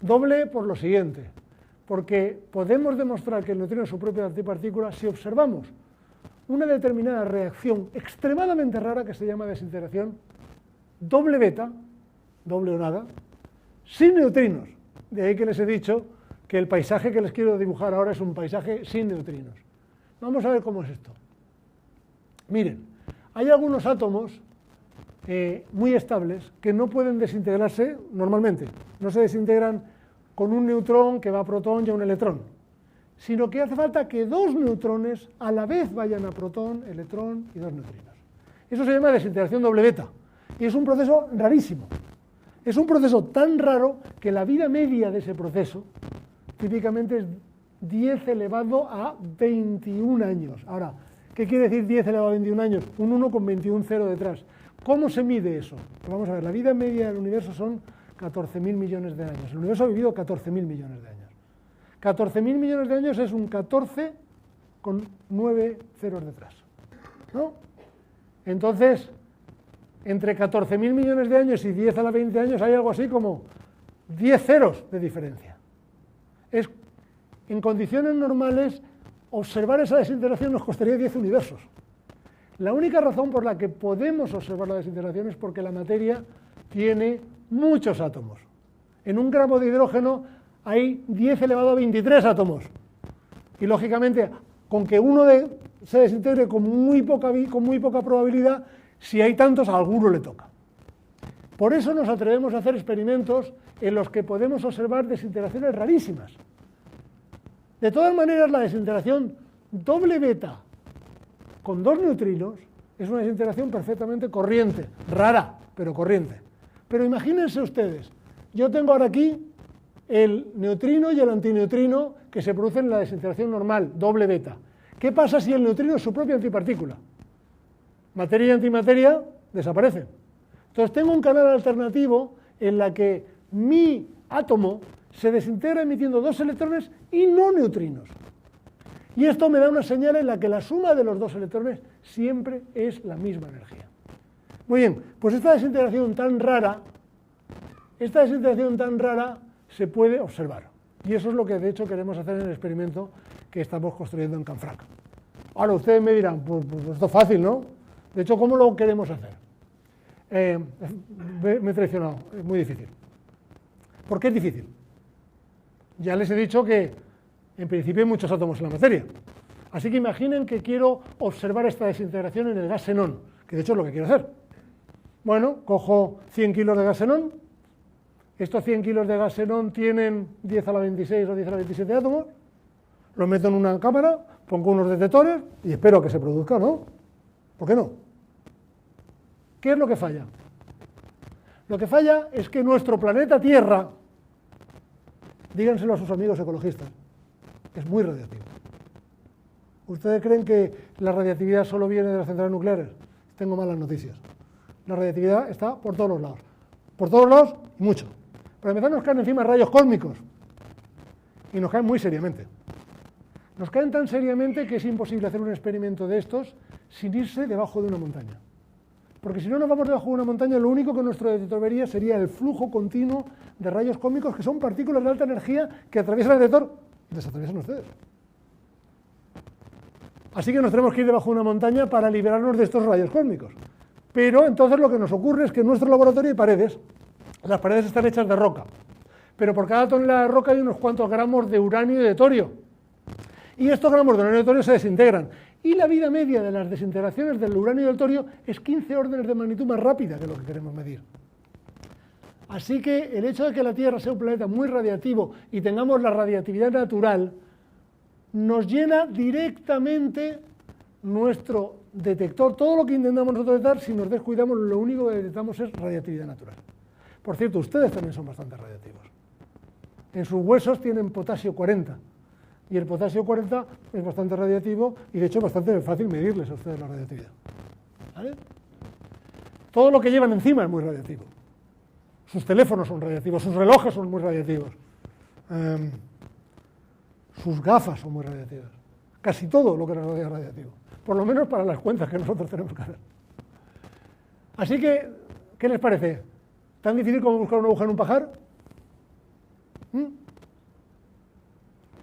Speaker 2: Doble por lo siguiente, porque podemos demostrar que el neutrino es su propia antipartícula si observamos una determinada reacción extremadamente rara que se llama desintegración doble beta, doble o nada, sin neutrinos. De ahí que les he dicho que el paisaje que les quiero dibujar ahora es un paisaje sin neutrinos. Vamos a ver cómo es esto. Miren, hay algunos átomos muy estables que no pueden desintegrarse normalmente. No se desintegran con un neutrón que va a protón y a un electrón, sino que hace falta que 2 neutrones a la vez vayan a protón, electrón y 2 neutrinos. Eso se llama desintegración doble beta y es un proceso rarísimo. Es un proceso tan raro que la vida media de ese proceso típicamente es 10 elevado a 21 años. Ahora, ¿qué quiere decir 10 elevado a 21 años? Un 1 con 21 cero detrás. ¿Cómo se mide eso? Pues vamos a ver, la vida media del universo son 14.000 millones de años. El universo ha vivido 14.000 millones de años. 14.000 millones de años es un 14 con 9 ceros detrás, ¿no? Entonces, entre 14.000 millones de años y 10 a la 20 años hay algo así como 10 ceros de diferencia. En condiciones normales, observar esa desintegración nos costaría 10 universos. La única razón por la que podemos observar la desintegración es porque la materia tiene muchos átomos. En un gramo de hidrógeno hay 10 elevado a 23 átomos. Y lógicamente, con que uno se desintegre con muy poca probabilidad, si hay tantos, a alguno le toca. Por eso nos atrevemos a hacer experimentos en los que podemos observar desintegraciones rarísimas. De todas maneras, la desintegración doble beta con 2 neutrinos es una desintegración perfectamente corriente, rara, pero corriente. Pero imagínense ustedes, yo tengo ahora aquí el neutrino y el antineutrino que se producen en la desintegración normal, doble beta. ¿Qué pasa si el neutrino es su propia antipartícula? Materia y antimateria desaparecen. Entonces tengo un canal alternativo en la que mi átomo se desintegra emitiendo 2 electrones y no neutrinos. Y esto me da una señal en la que la suma de los 2 electrones siempre es la misma energía. Muy bien, pues esta desintegración tan rara se puede observar. Y eso es lo que de hecho queremos hacer en el experimento que estamos construyendo en Canfranc. Ahora ustedes me dirán, pues esto es fácil, ¿no? De hecho, ¿cómo lo queremos hacer? Me he traicionado, es muy difícil. ¿Por qué es difícil? Ya les he dicho que en principio hay muchos átomos en la materia. Así que imaginen que quiero observar esta desintegración en el gas xenón, que de hecho es lo que quiero hacer. Bueno, cojo 100 kilos de gas xenón. Estos 100 kilos de gas xenón tienen 10 a la 26 o 10 a la 27 átomos. Los meto en una cámara, pongo unos detectores y espero que se produzca, ¿no? ¿Por qué no? ¿Qué es lo que falla? Lo que falla es que nuestro planeta Tierra, díganselo a sus amigos ecologistas, es muy radiactivo. ¿Ustedes creen que la radiactividad solo viene de las centrales nucleares? Tengo malas noticias. La radiactividad está por todos los lados. Por todos lados y mucho. Para empezar nos caen encima rayos cósmicos. Y nos caen muy seriamente. Nos caen tan seriamente que es imposible hacer un experimento de estos sin irse debajo de una montaña. Porque si no nos vamos debajo de una montaña, lo único que nuestro detector vería sería el flujo continuo de rayos cósmicos, que son partículas de alta energía que atraviesan el detector y les atraviesan ustedes. Así que nos tenemos que ir debajo de una montaña para liberarnos de estos rayos cósmicos. Pero entonces lo que nos ocurre es que en nuestro laboratorio hay paredes. Las paredes están hechas de roca. Pero por cada tonelada de roca hay unos cuantos gramos de uranio y de torio. Y estos gramos de uranio y de torio se desintegran. Y la vida media de las desintegraciones del uranio y del torio es 15 órdenes de magnitud más rápida que lo que queremos medir. Así que el hecho de que la Tierra sea un planeta muy radiactivo y tengamos la radiactividad natural nos llena directamente nuestro detector. Todo lo que intentamos nosotros detectar, si nos descuidamos, lo único que detectamos es radiactividad natural. Por cierto, ustedes también son bastante radiactivos. En sus huesos tienen potasio 40. Y el potasio 40 es bastante radiactivo y de hecho es bastante fácil medirles a ustedes la radiactividad. ¿Vale? Todo lo que llevan encima es muy radiactivo. Sus teléfonos son radiactivos, sus relojes son muy radiactivos, sus gafas son muy radiactivas. Casi todo lo que nos rodea es radiactivo. Por lo menos para las cuentas que nosotros tenemos que hacer. Así que, ¿qué les parece? ¿Tan difícil como buscar una aguja en un pajar?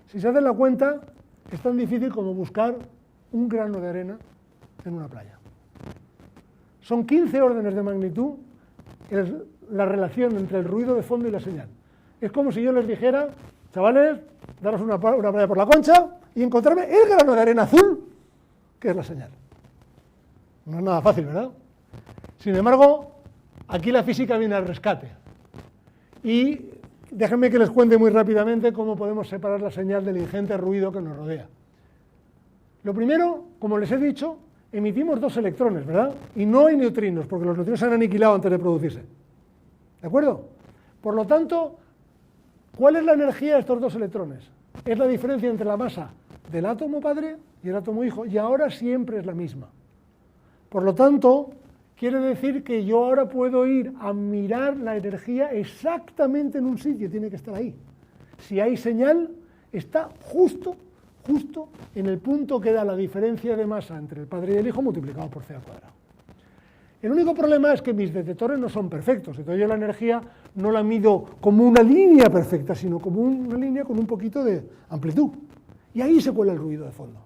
Speaker 2: Si se hacen la cuenta, es tan difícil como buscar un grano de arena en una playa. Son 15 órdenes de magnitud la relación entre el ruido de fondo y la señal. Es como si yo les dijera, chavales, daros una playa por la Concha y encontrarme el grano de arena azul, que es la señal. No es nada fácil, ¿verdad? Sin embargo, aquí la física viene al rescate. Y déjenme que les cuente muy rápidamente cómo podemos separar la señal del ingente ruido que nos rodea. Lo primero, como les he dicho, emitimos 2 electrones, ¿verdad? Y no hay neutrinos, porque los neutrinos se han aniquilado antes de producirse. ¿De acuerdo? Por lo tanto, ¿cuál es la energía de estos 2 electrones? Es la diferencia entre la masa del átomo padre y el átomo hijo, y ahora siempre es la misma. Por lo tanto, quiere decir que yo ahora puedo ir a mirar la energía exactamente en un sitio, tiene que estar ahí. Si hay señal, está justo en el punto que da la diferencia de masa entre el padre y el hijo multiplicado por c². El único problema es que mis detectores no son perfectos, entonces yo la energía no la mido como una línea perfecta, sino como una línea con un poquito de amplitud. Y ahí se cuela el ruido de fondo.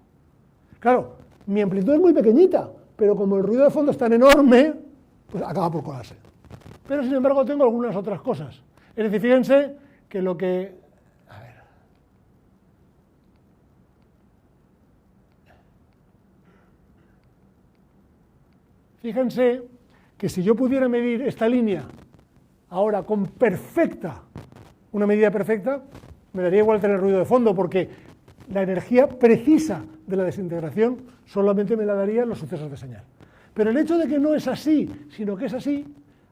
Speaker 2: Claro, mi amplitud es muy pequeñita, pero como el ruido de fondo es tan enorme, pues acaba por colarse. Pero sin embargo tengo algunas otras cosas. Es decir, fíjense que lo que... A ver. Fíjense que si yo pudiera medir esta línea ahora con una medida perfecta, me daría igual tener ruido de fondo, porque la energía precisa de la desintegración solamente me la darían los sucesos de señal. Pero el hecho de que no es así, sino que es así,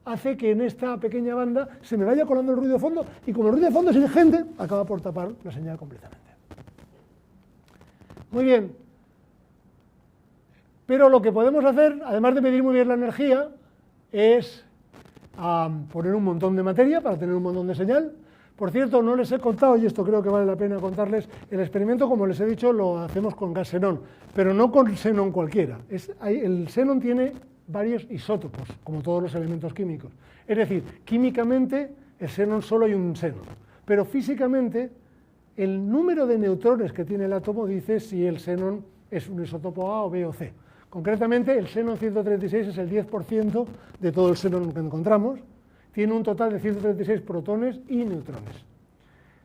Speaker 2: hace que en esta pequeña banda se me vaya colando el ruido de fondo, y como el ruido de fondo es ingente, acaba por tapar la señal completamente. Muy bien. Pero lo que podemos hacer, además de medir muy bien la energía, es poner un montón de materia para tener un montón de señal. Por cierto, no les he contado, y esto creo que vale la pena contarles, el experimento, como les he dicho, lo hacemos con gas xenón, pero no con xenón cualquiera. El xenón tiene varios isótopos, como todos los elementos químicos. Es decir, químicamente el xenón solo hay un xenón, pero físicamente el número de neutrones que tiene el átomo dice si el xenón es un isótopo A o B o C. Concretamente, el xenón 136 es el 10% de todo el xenón que encontramos. Tiene un total de 136 protones y neutrones.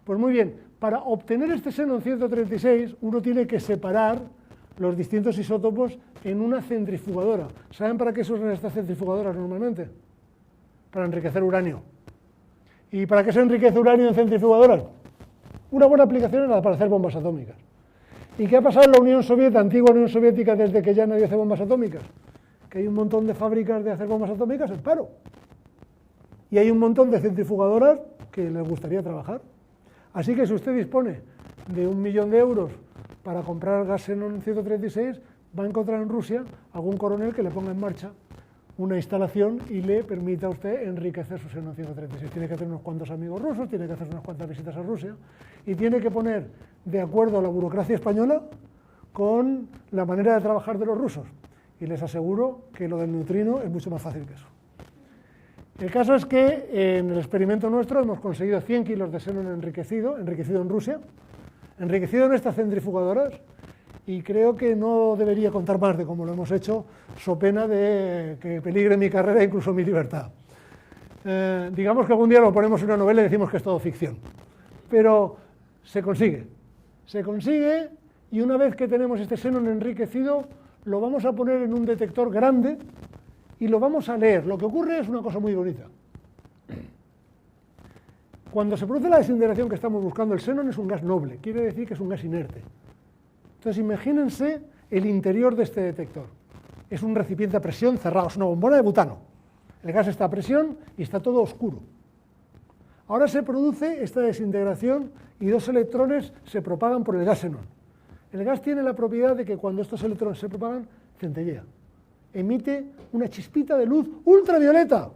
Speaker 2: Pues muy bien, para obtener este xenón 136, uno tiene que separar los distintos isótopos en una centrifugadora. ¿Saben para qué se usan estas centrifugadoras normalmente? Para enriquecer uranio. ¿Y para qué se enriquece uranio en centrifugadoras? Una buena aplicación era para hacer bombas atómicas. ¿Y qué ha pasado en la Unión Soviética, antigua Unión Soviética, desde que ya nadie hace bombas atómicas? Que hay un montón de fábricas de hacer bombas atómicas en paro. Y hay un montón de centrifugadoras que les gustaría trabajar. Así que si usted dispone de 1 millón de euros para comprar gas xenón 136, va a encontrar en Rusia algún coronel que le ponga en marcha una instalación y le permita a usted enriquecer su xenón 136. Tiene que tener unos cuantos amigos rusos, tiene que hacer unas cuantas visitas a Rusia y tiene que poner de acuerdo a la burocracia española con la manera de trabajar de los rusos. Y les aseguro que lo del neutrino es mucho más fácil que eso. El caso es que en el experimento nuestro hemos conseguido 100 kilos de xenón enriquecido en Rusia, enriquecido en estas centrifugadoras, y creo que no debería contar más de cómo lo hemos hecho, so pena de que peligre mi carrera e incluso mi libertad. Digamos que algún día lo ponemos en una novela y decimos que es todo ficción, pero se consigue, y una vez que tenemos este xenón enriquecido, lo vamos a poner en un detector grande y lo vamos a leer. Lo que ocurre es una cosa muy bonita. Cuando se produce la desintegración que estamos buscando, el xenón es un gas noble, quiere decir que es un gas inerte. Entonces imagínense el interior de este detector. Es un recipiente a presión cerrado, es una bombona de butano. El gas está a presión y está todo oscuro. Ahora se produce esta desintegración y 2 electrones se propagan por el gas xenón. El gas tiene la propiedad de que cuando estos electrones se propagan, centellea. Emite una chispita de luz ultravioleta.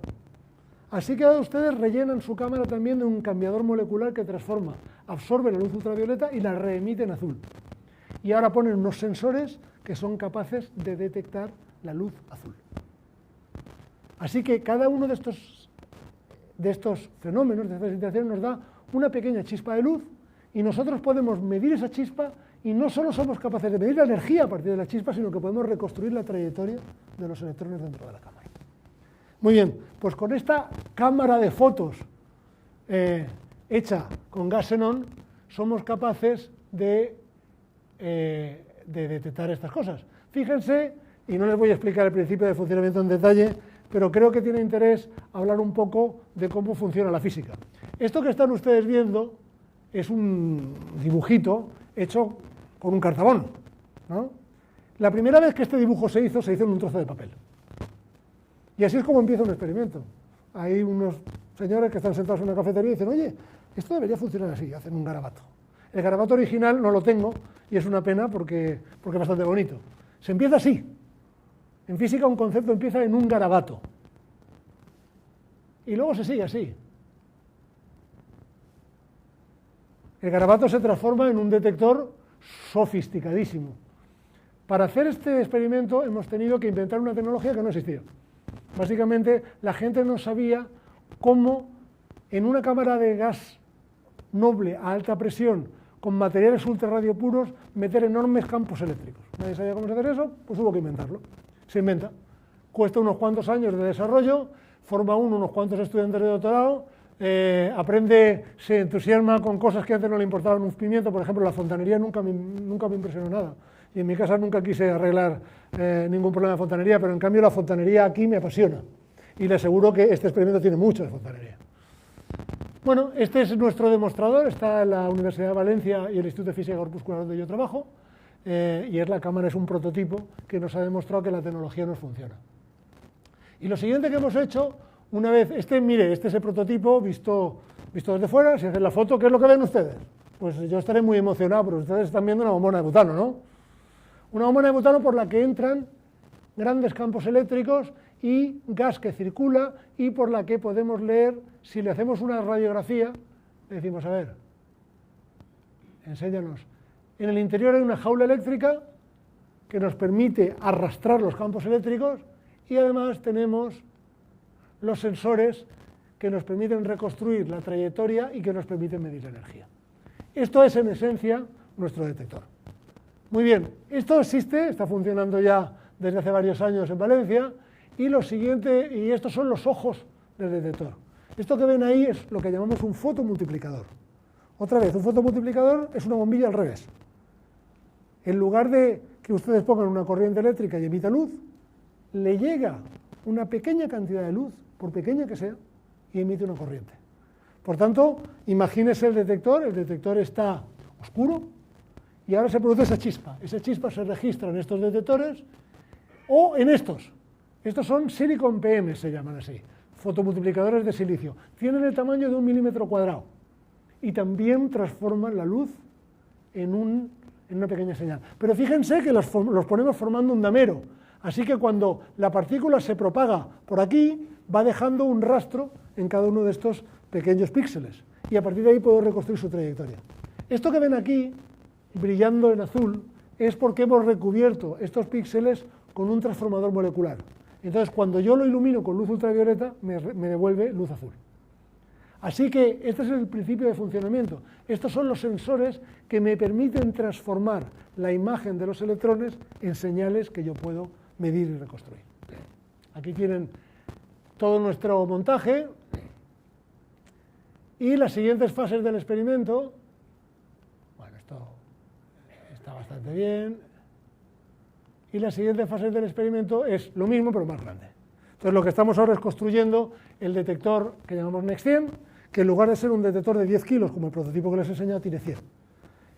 Speaker 2: Así que ahora ustedes rellenan su cámara también de un cambiador molecular que transforma, absorbe la luz ultravioleta y la reemite en azul. Y ahora ponen unos sensores que son capaces de detectar la luz azul. Así que cada uno de estos fenómenos, de estas situaciones, nos da una pequeña chispa de luz y nosotros podemos medir esa chispa y no solo somos capaces de medir la energía a partir de la chispa, sino que podemos reconstruir la trayectoria de los electrones dentro de la cámara. Muy bien, pues con esta cámara de fotos hecha con gas xenón, somos capaces de detectar estas cosas. Fíjense, y no les voy a explicar el principio de funcionamiento en detalle, pero creo que tiene interés hablar un poco de cómo funciona la física. Esto que están ustedes viendo es un dibujito hecho con un cartabón, ¿no? La primera vez que este dibujo se hizo en un trozo de papel. Y así es como empieza un experimento. Hay unos señores que están sentados en una cafetería y dicen, oye, esto debería funcionar así, hacen un garabato. El garabato original no lo tengo y es una pena porque es bastante bonito. Se empieza así. En física un concepto empieza en un garabato. Y luego se sigue así. El garabato se transforma en un detector sofisticadísimo. Para hacer este experimento hemos tenido que inventar una tecnología que no existía. Básicamente la gente no sabía cómo en una cámara de gas noble a alta presión con materiales ultrarradiopuros meter enormes campos eléctricos. Nadie sabía cómo hacer eso, pues hubo que inventarlo. Se inventa. Cuesta unos cuantos años de desarrollo, forma unos cuantos estudiantes de doctorado, aprende, se entusiasma con cosas que antes no le importaban un pimiento. Por ejemplo, la fontanería nunca me impresionó nada. Y en mi casa nunca quise arreglar ningún problema de fontanería, pero en cambio la fontanería aquí me apasiona. Y le aseguro que este experimento tiene mucho de fontanería. Bueno, este es nuestro demostrador, está en la Universidad de Valencia y el Instituto de Física Corpuscular donde yo trabajo, y la cámara es un prototipo que nos ha demostrado que la tecnología nos funciona. Y lo siguiente que hemos hecho, una vez, mire, este es el prototipo visto desde fuera, si hacen la foto, ¿qué es lo que ven ustedes? Pues yo estaré muy emocionado, pero ustedes están viendo una bombona de butano, ¿no? Una bombona de butano por la que entran grandes campos eléctricos y gas que circula y por la que podemos leer, si le hacemos una radiografía, le decimos, a ver, enséñanos. En el interior hay una jaula eléctrica que nos permite arrastrar los campos eléctricos y además tenemos los sensores que nos permiten reconstruir la trayectoria y que nos permiten medir la energía. Esto es en esencia nuestro detector. Muy bien, esto existe, está funcionando ya desde hace varios años en Valencia, y lo siguiente, y estos son los ojos del detector. Esto que ven ahí es lo que llamamos un fotomultiplicador. Otra vez, un fotomultiplicador es una bombilla al revés. En lugar de que ustedes pongan una corriente eléctrica y emita luz, le llega una pequeña cantidad de luz, por pequeña que sea, y emite una corriente. Por tanto, imagínese el detector está oscuro, y ahora se produce esa chispa se registra en estos detectores, o en estos. Estos son silicon PM, se llaman así, fotomultiplicadores de silicio. Tienen el tamaño de 1 milímetro cuadrado y también transforman la luz en una pequeña señal. Pero fíjense que los ponemos formando un damero, así que cuando la partícula se propaga por aquí, va dejando un rastro en cada uno de estos pequeños píxeles y a partir de ahí puedo reconstruir su trayectoria. Esto que ven aquí brillando en azul es porque hemos recubierto estos píxeles con un transformador molecular. Entonces, cuando yo lo ilumino con luz ultravioleta, me devuelve luz azul. Así que este es el principio de funcionamiento. Estos son los sensores que me permiten transformar la imagen de los electrones en señales que yo puedo medir y reconstruir. Aquí tienen todo nuestro montaje y las siguientes fases del experimento. Bueno, esto está bastante bien. Y las siguientes fases del experimento es lo mismo, pero más grande. Entonces, lo que estamos ahora es construyendo el detector que llamamos NEXT-100, que en lugar de ser un detector de 10 kilos, como el prototipo que les he enseñado, tiene 100.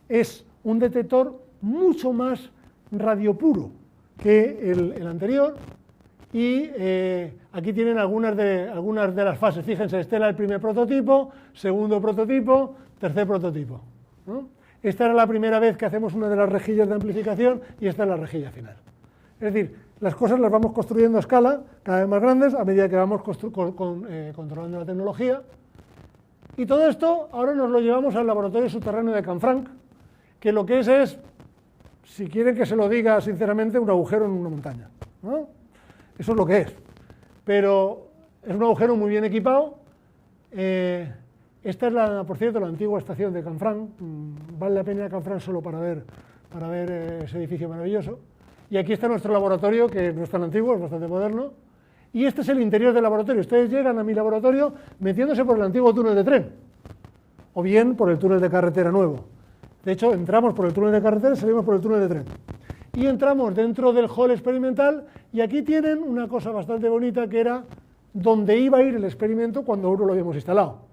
Speaker 2: Es un detector mucho más radiopuro que el anterior, y aquí tienen algunas de las fases. Fíjense, este era el primer prototipo, segundo prototipo, tercer prototipo, ¿no? Esta era la primera vez que hacemos una de las rejillas de amplificación y esta es la rejilla final. Es decir, las cosas las vamos construyendo a escala, cada vez más grandes, a medida que vamos controlando la tecnología. Y todo esto ahora nos lo llevamos al laboratorio subterráneo de Canfranc, que lo que es, si quieren que se lo diga sinceramente, un agujero en una montaña, ¿no? Eso es lo que es. Pero es un agujero muy bien equipado. Esta es, por cierto, la antigua estación de Canfranc. Vale la pena ir a Canfranc solo para ver ese edificio maravilloso. Y aquí está nuestro laboratorio, que no es tan antiguo, es bastante moderno. Y este es el interior del laboratorio. Ustedes llegan a mi laboratorio metiéndose por el antiguo túnel de tren, o bien por el túnel de carretera nuevo. De hecho, entramos por el túnel de carretera y salimos por el túnel de tren. Y entramos dentro del hall experimental, y aquí tienen una cosa bastante bonita, que era donde iba a ir el experimento cuando uno lo habíamos instalado.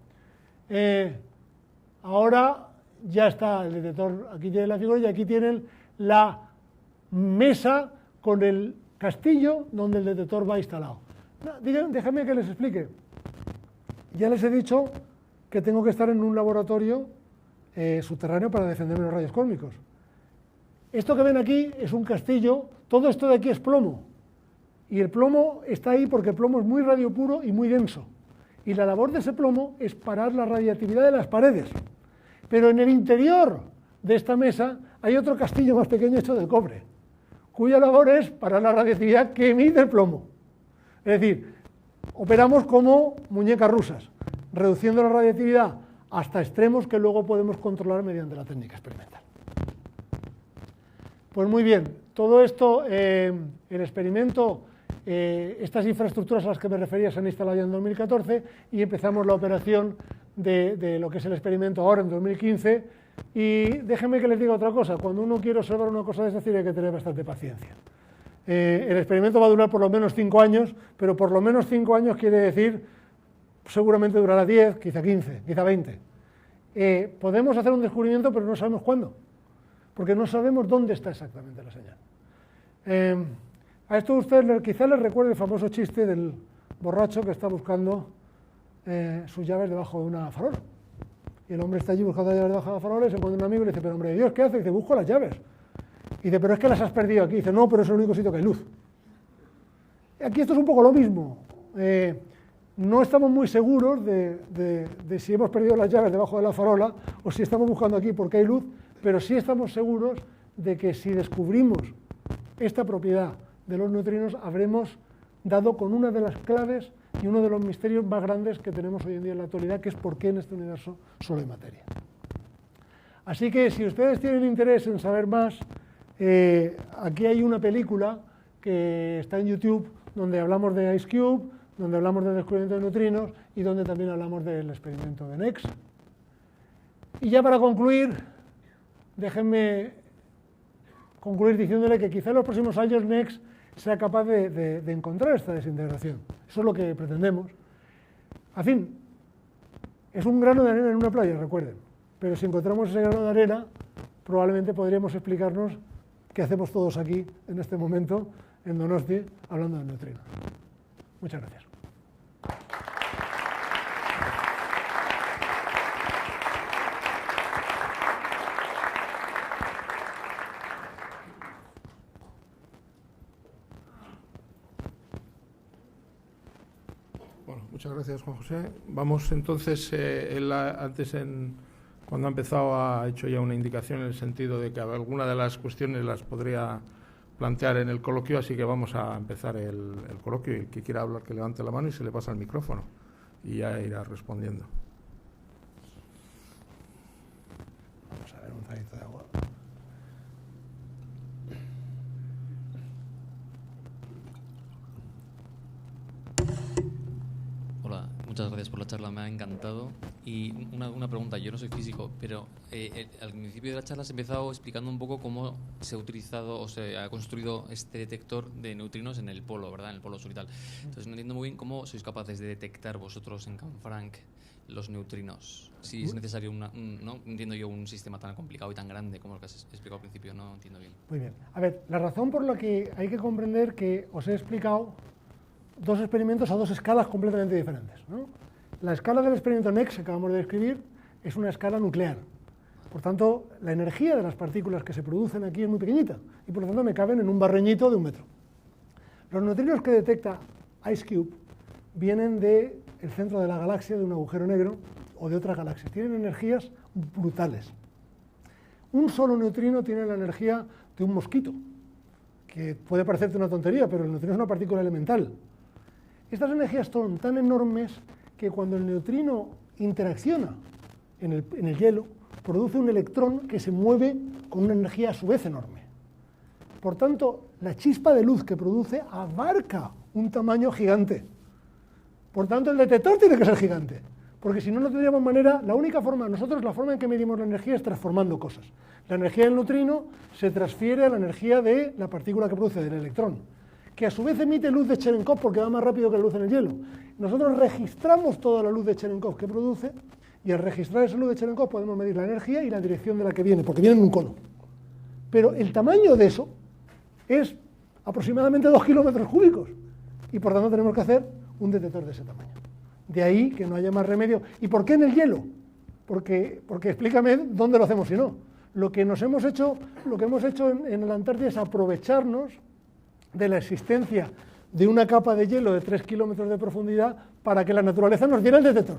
Speaker 2: Ahora ya está el detector, aquí tienen la figura, y aquí tienen la mesa con el castillo donde el detector va instalado. Déjenme que les explique. Ya les he dicho que tengo que estar en un laboratorio subterráneo para defenderme de los rayos cósmicos. Esto que ven aquí es un castillo, todo esto de aquí es plomo, y el plomo está ahí porque el plomo es muy radiopuro y muy denso, y la labor de ese plomo es parar la radiactividad de las paredes. Pero en el interior de esta mesa hay otro castillo más pequeño hecho de cobre, cuya labor es parar la radiactividad que emite el plomo. Es decir, operamos como muñecas rusas, reduciendo la radiactividad hasta extremos que luego podemos controlar mediante la técnica experimental. Pues muy bien, todo esto, el experimento, estas infraestructuras a las que me refería se han instalado ya en 2014 y empezamos la operación de lo que es el experimento ahora en 2015. Y déjenme que les diga otra cosa: cuando uno quiere observar una cosa de esta, tiene que tener bastante paciencia. El experimento va a durar por lo menos 5 años, pero por lo menos 5 años quiere decir, seguramente durará 10, quizá 15, quizá 20. Podemos hacer un descubrimiento, pero no sabemos cuándo, porque no sabemos dónde está exactamente la señal. A esto usted quizá les recuerde el famoso chiste del borracho que está buscando sus llaves debajo de una farola. Y el hombre está allí buscando las llaves debajo de la farola y se encuentra un amigo y le dice: pero hombre de Dios, ¿qué haces? Y dice: busco las llaves. Y dice: pero es que las has perdido aquí. Y dice: no, pero es el único sitio que hay luz. Aquí esto es un poco lo mismo. No estamos muy seguros de si hemos perdido las llaves debajo de la farola o si estamos buscando aquí porque hay luz, pero sí estamos seguros de que si descubrimos esta propiedad de los neutrinos, habremos dado con una de las claves y uno de los misterios más grandes que tenemos hoy en día en la actualidad, que es por qué en este universo solo hay materia. Así que si ustedes tienen interés en saber más, aquí hay una película que está en YouTube donde hablamos de IceCube, donde hablamos del descubrimiento de neutrinos y donde también hablamos del experimento de NEXT. Y ya para concluir, déjenme concluir diciéndole que quizá en los próximos años NEXT sea capaz de encontrar esta desintegración. Eso es lo que pretendemos. En fin, es un grano de arena en una playa, recuerden, pero si encontramos ese grano de arena, probablemente podríamos explicarnos qué hacemos todos aquí en este momento en Donosti hablando de neutrinos. Muchas gracias.
Speaker 1: Bueno, muchas gracias, Juan José. Vamos entonces, antes cuando ha empezado ha hecho ya una indicación en el sentido de que alguna de las cuestiones las podría plantear en el coloquio, así que vamos a empezar el coloquio. Y el que quiera hablar que levante la mano y se le pasa el micrófono y ya irá respondiendo.
Speaker 2: Vamos a ver, un traguito de agua.
Speaker 4: Hola, muchas gracias por la charla, me ha encantado. Y una pregunta, yo no soy físico, pero al principio de la charla has empezado explicando un poco cómo se ha utilizado o se ha construido este detector de neutrinos en el polo, ¿verdad? En el polo sur y tal. Entonces no entiendo muy bien cómo sois capaces de detectar vosotros en Canfranc los neutrinos. Si es necesario, no entiendo yo un sistema tan complicado y tan grande como el que has explicado al principio, no entiendo bien.
Speaker 2: Muy bien. A ver, la razón por la que hay que comprender que os he explicado dos experimentos a dos escalas completamente diferentes, ¿no? La escala del experimento NEXT que acabamos de describir es una escala nuclear. Por tanto, la energía de las partículas que se producen aquí es muy pequeñita y por lo tanto me caben en un barreñito de 1 metro. Los neutrinos que detecta IceCube vienen del centro de la galaxia, de un agujero negro o de otras galaxias. Tienen energías brutales. Un solo neutrino tiene la energía de un mosquito, que puede parecerte una tontería, pero el neutrino es una partícula elemental. Estas energías son tan enormes que cuando el neutrino interacciona en el hielo, produce un electrón que se mueve con una energía a su vez enorme. Por tanto, la chispa de luz que produce abarca un tamaño gigante. Por tanto, el detector tiene que ser gigante, porque si no, no tendríamos manera. La única forma, nosotros la forma en que medimos la energía es transformando cosas. La energía del neutrino se transfiere a la energía de la partícula que produce, del electrón, que a su vez emite luz de Cherenkov porque va más rápido que la luz en el hielo. Nosotros registramos toda la luz de Cherenkov que produce, y al registrar esa luz de Cherenkov podemos medir la energía y la dirección de la que viene, porque viene en un cono. Pero el tamaño de eso es aproximadamente 2 kilómetros cúbicos, y por tanto tenemos que hacer un detector de ese tamaño. De ahí que no haya más remedio. ¿Y por qué en el hielo? Porque explícame dónde lo hacemos si no. Lo que hemos hecho en la Antártida es aprovecharnos de la existencia de una capa de hielo de 3 kilómetros de profundidad para que la naturaleza nos diera el detector.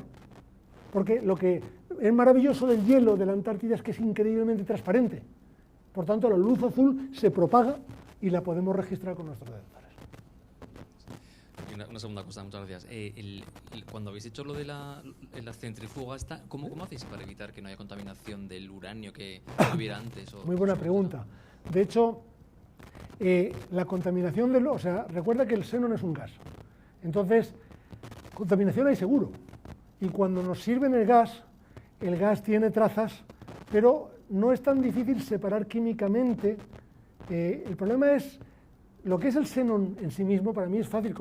Speaker 2: Porque lo que es maravilloso del hielo de la Antártida es que es increíblemente transparente. Por tanto, la luz azul se propaga y la podemos registrar con nuestros detectores.
Speaker 4: Y una segunda cosa, muchas gracias. Cuando habéis hecho lo de la centrífuga, ¿cómo hacéis para evitar que no haya contaminación del uranio que hubiera antes?
Speaker 2: Muy buena pregunta. De hecho, la contaminación o sea, recuerda que el xenón es un gas. Entonces, contaminación hay seguro. Y cuando nos sirven el gas tiene trazas, pero no es tan difícil separar químicamente. El problema es, lo que es el xenón en sí mismo, para mí es fácil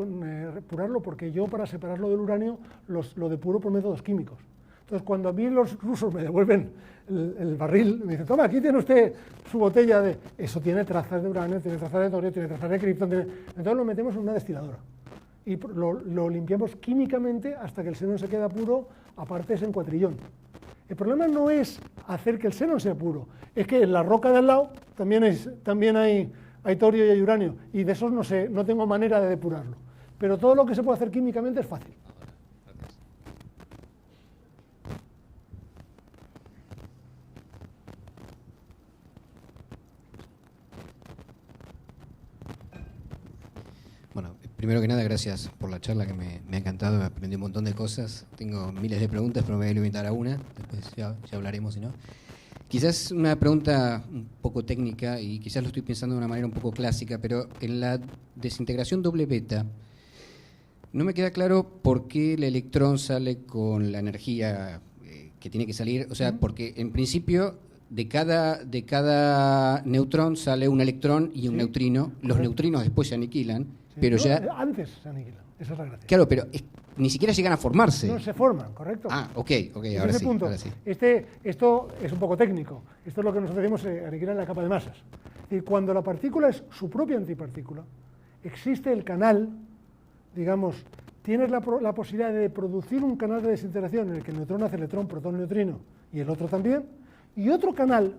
Speaker 2: depurarlo, porque yo para separarlo del uranio lo depuro por métodos químicos. Entonces, cuando a mí los rusos me devuelven el barril, me dicen, toma, aquí tiene usted su botella de... Eso tiene trazas de uranio, tiene trazas de torio, tiene trazas de kriptón, entonces lo metemos en una destiladora. Y lo limpiamos químicamente hasta que el xenón se queda puro a partes en cuatrillón. El problema no es hacer que el xenón sea puro, es que en la roca de al lado también hay torio y hay uranio, y de esos no tengo manera de depurarlo. Pero todo lo que se puede hacer químicamente es fácil.
Speaker 5: Bueno, primero que nada, gracias por la charla que me ha encantado, aprendí un montón de cosas. Tengo miles de preguntas, pero me voy a limitar a una, después ya hablaremos, si no. Quizás una pregunta un poco técnica y quizás lo estoy pensando de una manera un poco clásica, pero en la desintegración doble beta no me queda claro por qué el electrón sale con la energía que tiene que salir. O sea, porque en principio de cada neutrón sale un electrón y un neutrino. Los neutrinos después se aniquilan, pero
Speaker 2: no,
Speaker 5: ya...
Speaker 2: Antes se aniquilan, esa es la gracia.
Speaker 5: Claro, pero ni siquiera llegan a formarse.
Speaker 2: No se forman, correcto.
Speaker 5: Ah, ok, ahora sí,
Speaker 2: punto.
Speaker 5: ahora sí.
Speaker 2: Esto es un poco técnico. Esto es lo que nosotros decimos aniquilar la capa de masas. Y cuando la partícula es su propia antipartícula, existe el canal, digamos, tienes la posibilidad de producir un canal de desintegración en el que el neutrón hace electrón, protón, neutrino, y el otro también, y otro canal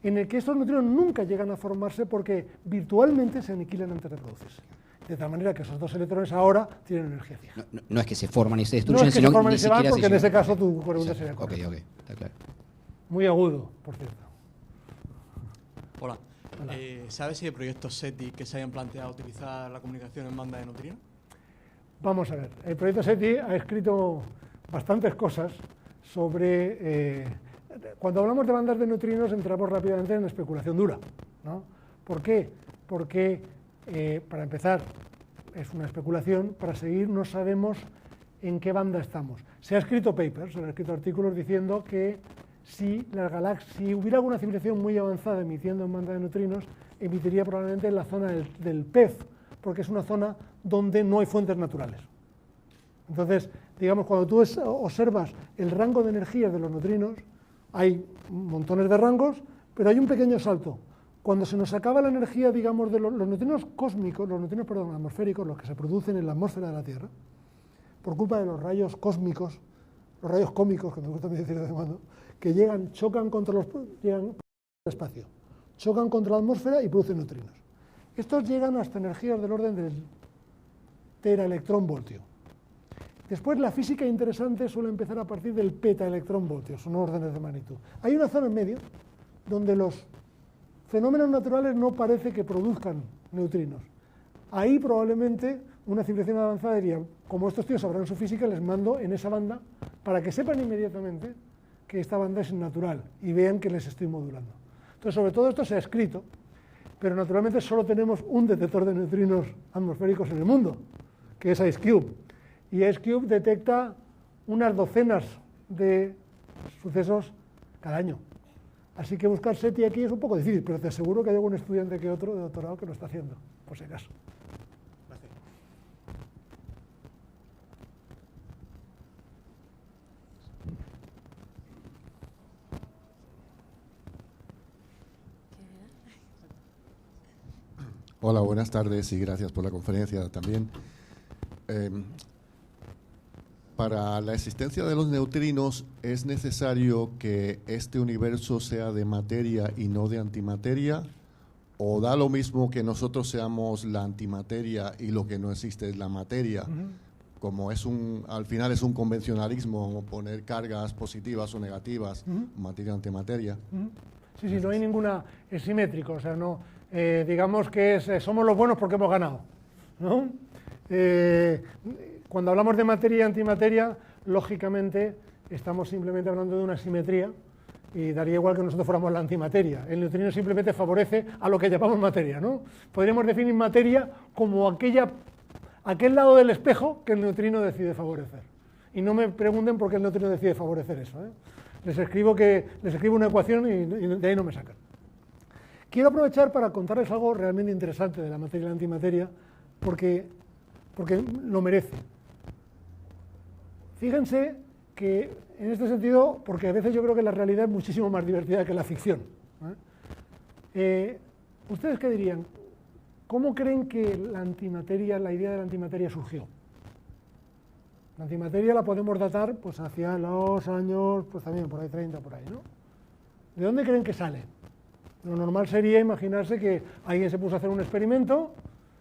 Speaker 2: en el que estos neutrinos nunca llegan a formarse porque virtualmente se aniquilan antes de producirse. De tal manera que esos dos electrones ahora tienen energía fija.
Speaker 5: No es que se forman y se destruyen,
Speaker 2: no es que
Speaker 5: sino
Speaker 2: se forman
Speaker 5: ni
Speaker 2: y se van,
Speaker 5: siquiera
Speaker 2: porque en ese caso tu pregunta sería
Speaker 5: correcta.
Speaker 2: correcta.
Speaker 5: Ok, está claro.
Speaker 2: muy agudo, por cierto.
Speaker 6: Hola.
Speaker 2: Hola.
Speaker 6: ¿Sabes si hay proyectos SETI que se hayan planteado utilizar la comunicación en banda de neutrino?
Speaker 2: Vamos a ver, el proyecto SETI ha escrito bastantes cosas sobre... cuando hablamos de bandas de neutrinos entramos rápidamente en especulación dura, ¿no? ¿Por qué? Porque, para empezar, es una especulación, para seguir no sabemos en qué banda estamos. Se ha escrito papers, se han escrito artículos diciendo que si hubiera alguna civilización muy avanzada emitiendo en banda de neutrinos, emitiría probablemente en la zona del pez, porque es una zona donde no hay fuentes naturales. Entonces, digamos, cuando tú observas el rango de energías de los neutrinos, hay montones de rangos, pero hay un pequeño salto. Cuando se nos acaba la energía, digamos, de los neutrinos cósmicos, atmosféricos, los que se producen en la atmósfera de la Tierra, por culpa de los rayos cósmicos, los rayos cómicos, que me gusta decir de vez en cuando, que chocan contra el espacio, chocan contra la atmósfera y producen neutrinos. Estos llegan hasta energías del orden del teraelectronvoltio. Después, la física interesante suele empezar a partir del petaelectronvoltio, son órdenes de magnitud. Hay una zona en medio donde los fenómenos naturales no parece que produzcan neutrinos. Ahí probablemente una civilización avanzada diría, como estos tíos sabrán su física, les mando en esa banda para que sepan inmediatamente que esta banda es natural y vean que les estoy modulando. Entonces, sobre todo esto se ha escrito, pero naturalmente solo tenemos un detector de neutrinos atmosféricos en el mundo, que es IceCube. Y IceCube detecta unas docenas de sucesos cada año. Así que buscar SETI aquí es un poco difícil, pero te aseguro que hay algún estudiante que otro de doctorado que lo está haciendo, por si acaso. Gracias.
Speaker 7: Hola, buenas tardes y gracias por la conferencia también. Para la existencia de los neutrinos, ¿es necesario que este universo sea de materia y no de antimateria? ¿O da lo mismo que nosotros seamos la antimateria y lo que no existe es la materia? Como al final es un convencionalismo poner cargas positivas o negativas, materia o antimateria.
Speaker 2: Sí, no hay ninguna... Es simétrico, o sea, no... digamos que somos los buenos porque hemos ganado, ¿no? Cuando hablamos de materia y antimateria, lógicamente estamos simplemente hablando de una simetría y daría igual que nosotros fuéramos la antimateria. El neutrino simplemente favorece a lo que llamamos materia, ¿no? Podríamos definir materia como aquel lado del espejo que el neutrino decide favorecer. Y no me pregunten por qué el neutrino decide favorecer eso, ¿eh? Les escribo una ecuación y de ahí no me sacan. Quiero aprovechar para contarles algo realmente interesante de la materia y la antimateria, porque lo merece. Fíjense que en este sentido, porque a veces yo creo que la realidad es muchísimo más divertida que la ficción, ¿eh? ¿Ustedes qué dirían? ¿Cómo creen que la idea de la antimateria surgió? La antimateria la podemos datar pues hacia los años, pues también por ahí 30, por ahí, ¿no? ¿De dónde creen que sale? Lo normal sería imaginarse que alguien se puso a hacer un experimento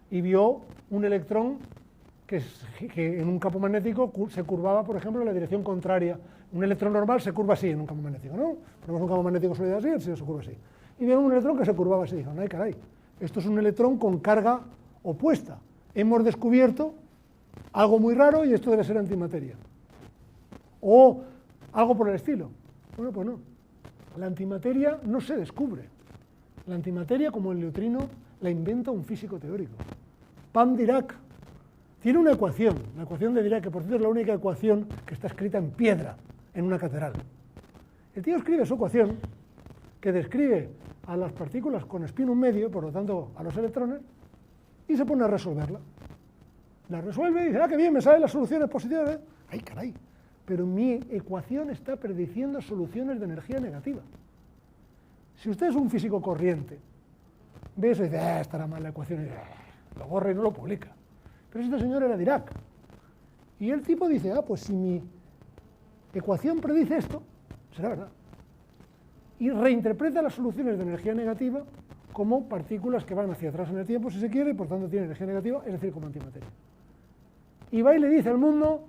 Speaker 2: y vio un electrón que en un campo magnético se curvaba, por ejemplo, en la dirección contraria. Un electrón normal se curva así en un campo magnético, ¿no? Ponemos un campo magnético sólido así, el se curva así. Y vieron un electrón que se curvaba así. Dijeron, ay, caray, esto es un electrón con carga opuesta. Hemos descubierto algo muy raro y esto debe ser antimateria. O algo por el estilo. Bueno, pues no. La antimateria no se descubre. La antimateria, como el neutrino, la inventa un físico teórico. Pam Dirac. Tiene una ecuación, la ecuación de Dirac, que por cierto es la única ecuación que está escrita en piedra, en una catedral. El tío escribe su ecuación, que describe a las partículas con spin un medio, por lo tanto a los electrones, y se pone a resolverla. La resuelve y dice, qué bien, me salen las soluciones positivas. ¡Ay, caray! Pero mi ecuación está prediciendo soluciones de energía negativa. Si usted es un físico corriente, ve eso y dice, estará mal la ecuación, y dice, lo borra y no lo publica. Pero este señor era Dirac. Y el tipo dice, pues si mi ecuación predice esto, será verdad. Y reinterpreta las soluciones de energía negativa como partículas que van hacia atrás en el tiempo, si se quiere, y por tanto tienen energía negativa, es decir, como antimateria. Y va y le dice al mundo,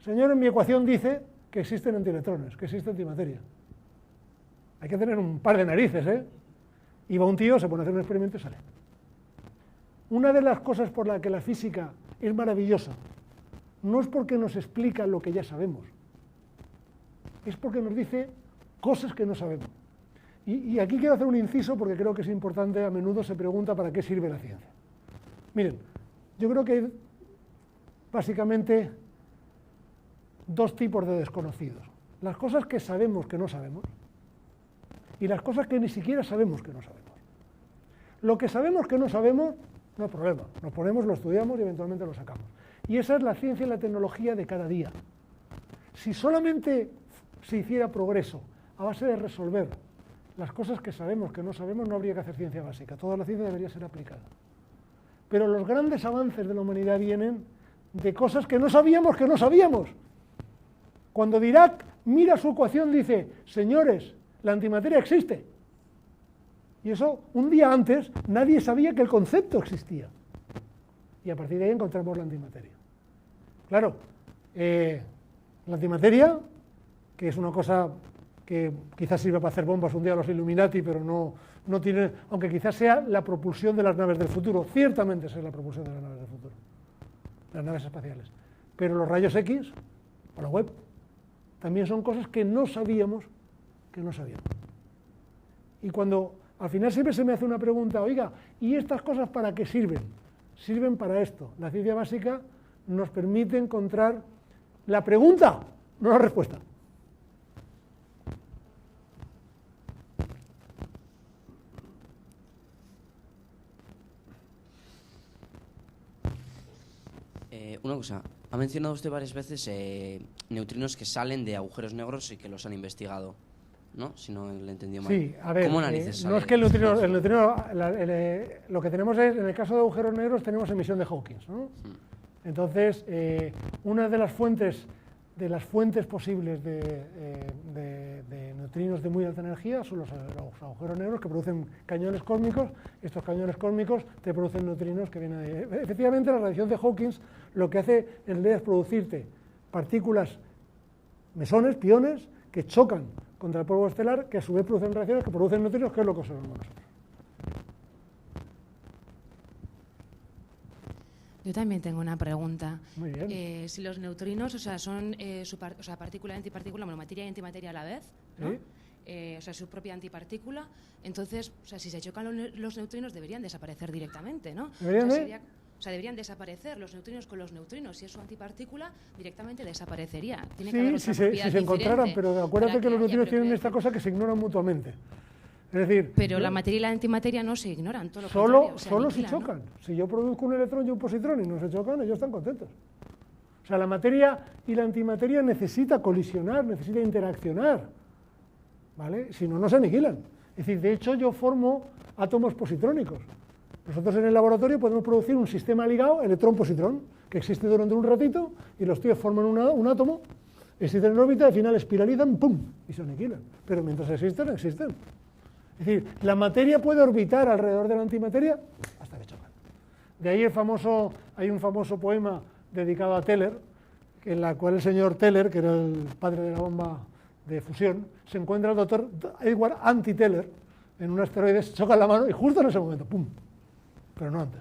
Speaker 2: señores, mi ecuación dice que existen antielectrones, que existe antimateria. Hay que tener un par de narices, ¿eh? Y va un tío, se pone a hacer un experimento y sale. Una de las cosas por las que la física es maravillosa no es porque nos explica lo que ya sabemos, es porque nos dice cosas que no sabemos. Y aquí quiero hacer un inciso porque creo que es importante, a menudo se pregunta para qué sirve la ciencia. Miren, yo creo que hay básicamente dos tipos de desconocidos. Las cosas que sabemos que no sabemos y las cosas que ni siquiera sabemos que no sabemos. Lo que sabemos que no sabemos, no hay problema. Nos ponemos, lo estudiamos y eventualmente lo sacamos. Y esa es la ciencia y la tecnología de cada día. Si solamente se hiciera progreso a base de resolver las cosas que sabemos que no sabemos, no habría que hacer ciencia básica. Toda la ciencia debería ser aplicada. Pero los grandes avances de la humanidad vienen de cosas que no sabíamos que no sabíamos. Cuando Dirac mira su ecuación dice, señores, la antimateria existe. Y eso, un día antes, nadie sabía que el concepto existía. Y a partir de ahí encontramos la antimateria. Claro, la antimateria, que es una cosa que quizás sirve para hacer bombas un día a los Illuminati, pero no tiene, aunque quizás sea la propulsión de las naves del futuro, ciertamente es la propulsión de las naves del futuro, las naves espaciales. Pero los rayos X, o la web, también son cosas que no sabíamos que no sabíamos. Y cuando al final siempre se me hace una pregunta, oiga, ¿y estas cosas para qué sirven? Sirven para esto. La ciencia básica nos permite encontrar la pregunta, no la respuesta.
Speaker 8: Una cosa, ha mencionado usted varias veces neutrinos que salen de agujeros negros y que los han investigado, ¿no? Si no le he entendido mal.
Speaker 2: Sí, a ver,
Speaker 8: ¿Cómo narices
Speaker 2: no es que el neutrino lo que tenemos es, en el caso de agujeros negros tenemos emisión de Hawking, ¿no? Entonces, una de las fuentes posibles de neutrinos de muy alta energía son los agujeros negros que producen cañones cósmicos. Estos cañones cósmicos te producen neutrinos que vienen de... Efectivamente, la radiación de Hawking lo que hace en realidad es producirte partículas, mesones, piones, que chocan contra el polvo estelar, que a su vez producen reacciones que producen neutrinos, que es lo que observamos nosotros.
Speaker 9: Yo también tengo una pregunta.
Speaker 2: Muy bien.
Speaker 9: Si los neutrinos, son partícula y antipartícula, bueno, materia y antimateria a la vez, ¿no?
Speaker 2: ¿Sí?
Speaker 9: Su propia antipartícula, entonces, si se chocan los neutrinos deberían desaparecer directamente, ¿no? Deberían desaparecer los neutrinos con los neutrinos. Si es su antipartícula, directamente desaparecería. Tiene que haber
Speaker 2: si
Speaker 9: otra propiedad
Speaker 2: se encontraran,
Speaker 9: diferente
Speaker 2: pero acuérdate que los neutrinos tienen
Speaker 9: propiedad.
Speaker 2: esta cosa que se ignoran mutuamente. Es decir,
Speaker 9: Pero la materia y la antimateria no se ignoran, todo lo
Speaker 2: solo
Speaker 9: contrario,
Speaker 2: si
Speaker 9: aniquilan,
Speaker 2: chocan.
Speaker 9: ¿no?
Speaker 2: Si yo produzco un electrón y un positrón y no se chocan, ellos están contentos. O sea, la materia y la antimateria necesita colisionar, necesita interaccionar, ¿vale? Si no, no se aniquilan. Es decir, de hecho, yo formo átomos positrónicos. Nosotros en el laboratorio podemos producir un sistema ligado electrón-positrón, que existe durante un ratito, y los tíos forman un átomo, existen en órbita, al final espiralizan, ¡pum!, y se aniquilan. Pero mientras existen, existen. Es decir, la materia puede orbitar alrededor de la antimateria hasta que chocan. De ahí hay un famoso poema dedicado a Teller, en la cual el señor Teller, que era el padre de la bomba de fusión, se encuentra el doctor Edward Anti-Teller en un asteroide, se choca la mano y justo en ese momento, ¡pum!, pero no antes.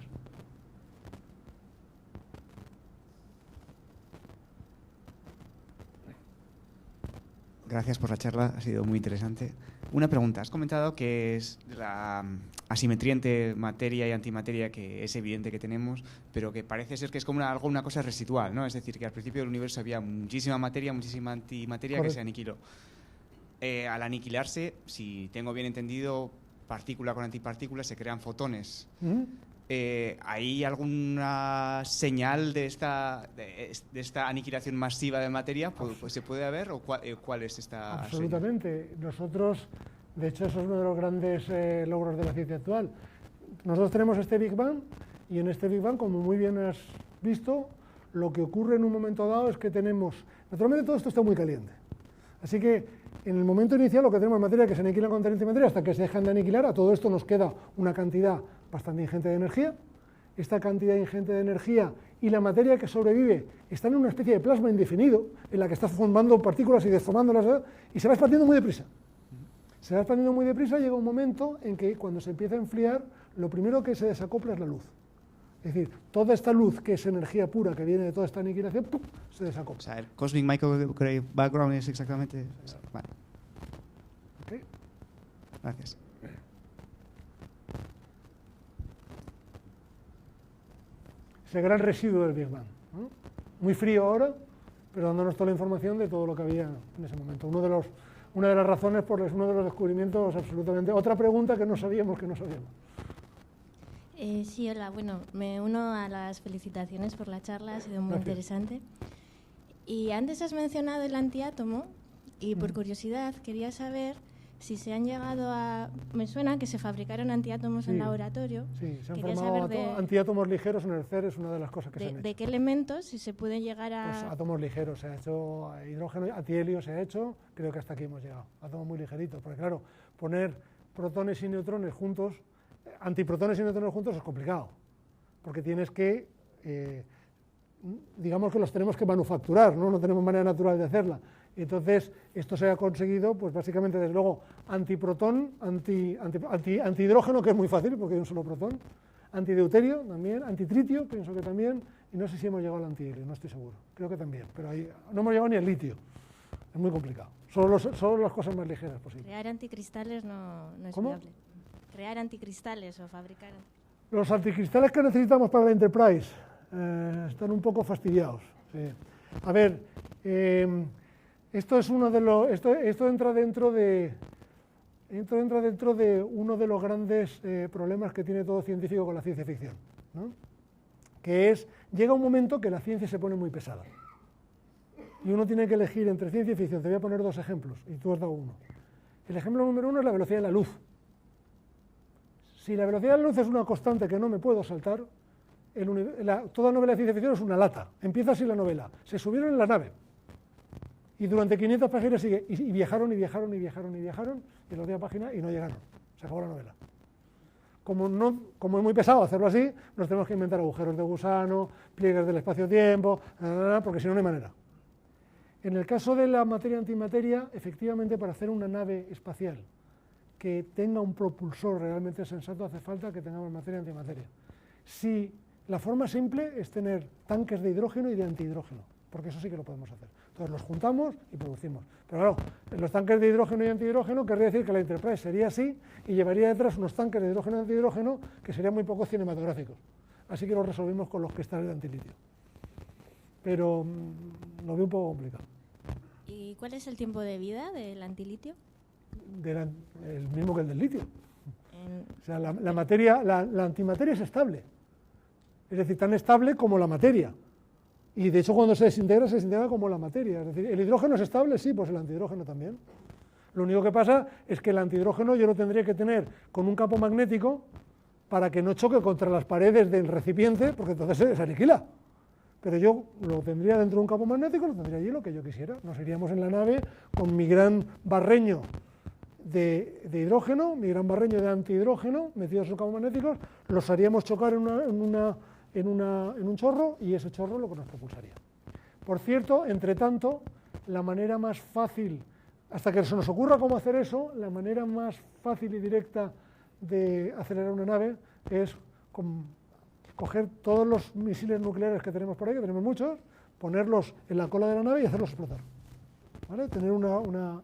Speaker 10: Gracias por la charla, ha sido muy interesante. Una pregunta, has comentado que es la asimetría entre materia y antimateria, que es evidente que tenemos, pero que parece ser que es como una cosa residual, ¿no? Es decir, que al principio del universo había muchísima materia, muchísima antimateria. Correcto. Que se aniquiló. Al aniquilarse, si tengo bien entendido, partícula con antipartícula se crean fotones. ¿Hay alguna señal de esta aniquilación masiva de materia? Pues ¿se puede ver? ¿O cuál es esta
Speaker 2: Absolutamente.
Speaker 10: señal?
Speaker 2: Nosotros, de hecho, eso es uno de los grandes logros de la ciencia actual. Nosotros tenemos este Big Bang, y en este Big Bang, como muy bien has visto, lo que ocurre en un momento dado es que tenemos... Naturalmente todo esto está muy caliente. Así que en el momento inicial lo que tenemos es materia que se aniquila contra antimateria hasta que se dejan de aniquilar. A todo esto nos queda una cantidad bastante ingente de energía. Esta cantidad ingente de energía y la materia que sobrevive están en una especie de plasma indefinido en la que está formando partículas y deformándolas y se va expandiendo muy deprisa. Se va expandiendo muy deprisa y llega un momento en que cuando se empieza a enfriar, lo primero que se desacopla es la luz. Es decir, toda esta luz, que es energía pura, que viene de toda esta aniquilación, ¡pum!, se desacopla.
Speaker 10: O sea, el Cosmic Microwave Background es exactamente... Vale.
Speaker 2: ¿Okay?
Speaker 10: Gracias.
Speaker 2: Ese gran residuo del Big Bang, ¿no? Muy frío ahora, pero dándonos toda la información de todo lo que había en ese momento. Una de las razones por uno de los descubrimientos absolutamente... Otra pregunta que no sabíamos que no sabíamos.
Speaker 11: Sí, hola. Bueno, me uno a las felicitaciones por la charla, ha sido muy interesante. Y antes has mencionado el antiátomo y por curiosidad quería saber si se han llegado a... Me suena que se fabricaron antiátomos en laboratorio.
Speaker 2: Sí, se han formado antiátomos ligeros en el CERN, es una de las cosas que se han hecho.
Speaker 11: ¿De qué elementos, si se pueden llegar a...?
Speaker 2: Pues átomos ligeros, se ha hecho hidrógeno, antihelio se ha hecho, creo que hasta aquí hemos llegado. Átomos muy ligeritos, porque claro, poner protones y neutrones juntos, antiprotones y neutrones juntos es complicado, porque tienes que, digamos que los tenemos que manufacturar, no tenemos manera natural de hacerla. Entonces, esto se ha conseguido, pues básicamente, desde luego, antiprotón, antihidrógeno, que es muy fácil porque hay un solo protón, antideuterio también, antitritio, pienso que también, y no sé si hemos llegado al antihelio, no estoy seguro, creo que también, pero ahí no hemos llegado ni al litio, es muy complicado, solo las cosas más ligeras posibles.
Speaker 11: Crear anticristales no es
Speaker 2: ¿Cómo?
Speaker 11: viable. Crear anticristales o fabricar...
Speaker 2: Los anticristales que necesitamos para la Enterprise están un poco fastidiados. Sí. A ver, esto es uno de los, esto entra dentro de uno de los grandes problemas que tiene todo científico con la ciencia ficción, ¿no? Que es, llega un momento que la ciencia se pone muy pesada y uno tiene que elegir entre ciencia y ficción. Te voy a poner dos ejemplos y tú has dado uno. El ejemplo número uno es la velocidad de la luz. Si la velocidad de la luz es una constante que no me puedo saltar, toda novela de ciencia ficción es una lata. Empieza así la novela. Se subieron en la nave y durante 500 páginas sigue, y viajaron, y viajaron, y viajaron, y viajaron, y la última página y no llegaron. Se acabó la novela. Como es muy pesado hacerlo así, nos tenemos que inventar agujeros de gusano, pliegues del espacio-tiempo, porque si no, no hay manera. En el caso de la materia-antimateria, efectivamente, para hacer una nave espacial que tenga un propulsor realmente sensato, hace falta que tengamos materia-antimateria. Si la forma simple es tener tanques de hidrógeno y de antihidrógeno, porque eso sí que lo podemos hacer. Entonces los juntamos y producimos. Pero claro, en los tanques de hidrógeno y antihidrógeno querría decir que la Enterprise sería así y llevaría detrás unos tanques de hidrógeno y antihidrógeno que serían muy poco cinematográficos. Así que los resolvimos con los cristales de antilitio. Pero lo veo un poco complicado.
Speaker 11: ¿Y cuál es el tiempo de vida del antilitio?
Speaker 2: El mismo que el del litio. O sea, la materia, la antimateria es estable. Es decir, tan estable como la materia. Y de hecho cuando se desintegra como la materia. Es decir, ¿el hidrógeno es estable? Sí, pues el antihidrógeno también. Lo único que pasa es que el antihidrógeno yo lo tendría que tener con un campo magnético para que no choque contra las paredes del recipiente, porque entonces se aniquila. Pero yo lo tendría dentro de un campo magnético, lo tendría allí lo que yo quisiera. Nos iríamos en la nave con mi gran barreño de hidrógeno, mi gran barreño de antihidrógeno, metidos en campos magnéticos, los haríamos chocar en un chorro y ese chorro lo que nos propulsaría. Por cierto, entre tanto, la manera más fácil, hasta que se nos ocurra cómo hacer eso, la manera más fácil y directa de acelerar una nave es coger todos los misiles nucleares que tenemos por ahí, que tenemos muchos, ponerlos en la cola de la nave y hacerlos explotar. ¿Vale? Tener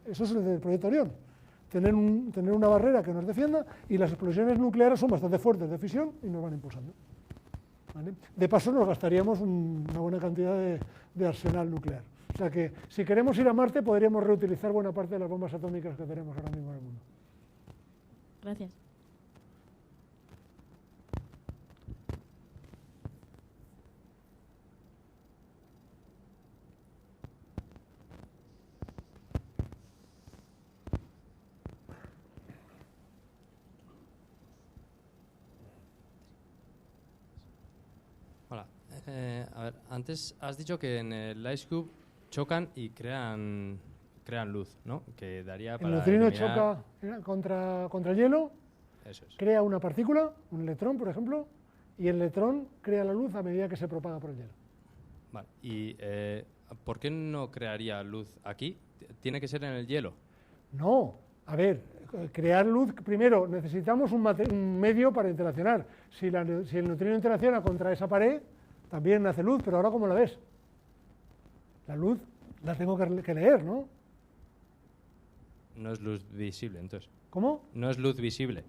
Speaker 2: eso es el del proyecto Orión. Tener una barrera que nos defienda, y las explosiones nucleares son bastante fuertes de fisión y nos van impulsando. ¿Vale? De paso nos gastaríamos una buena cantidad de arsenal nuclear. O sea que si queremos ir a Marte podríamos reutilizar buena parte de las bombas atómicas que tenemos ahora mismo en el mundo.
Speaker 11: Gracias.
Speaker 12: Hola. A ver, antes has dicho que en el Ice Cube chocan y crean luz, ¿no? Que daría para
Speaker 2: el neutrino
Speaker 12: eliminar...
Speaker 2: choca contra el hielo,
Speaker 12: Eso es.
Speaker 2: crea una partícula, un electrón, por ejemplo, y el electrón crea la luz a medida que se propaga por el hielo.
Speaker 12: Vale. ¿Y por qué no crearía luz aquí? ¿Tiene que ser en el hielo?
Speaker 2: No, a ver, crear luz, primero necesitamos un medio para interaccionar. Si el neutrino interacciona contra esa pared, también nace luz, pero ahora ¿cómo la ves? La luz la tengo que leer, ¿no?
Speaker 12: No es luz visible, entonces.
Speaker 2: ¿Cómo?
Speaker 12: No es luz visible.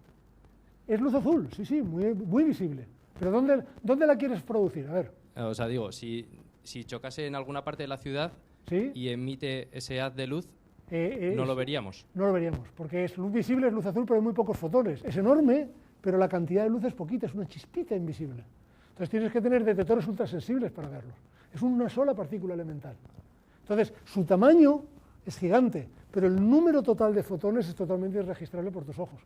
Speaker 2: Es luz azul, sí, muy, muy visible. Pero ¿dónde la quieres producir? A ver.
Speaker 12: O sea, digo, si chocase en alguna parte de la ciudad y emite ese haz de luz, no lo veríamos.
Speaker 2: No lo veríamos, porque es luz visible, es luz azul, pero hay muy pocos fotones. Es enorme, pero la cantidad de luz es poquita, es una chispita invisible. Entonces tienes que tener detectores ultrasensibles para verlos. Es una sola partícula elemental. Entonces, su tamaño es gigante, pero el número total de fotones es totalmente irregistrable por tus ojos.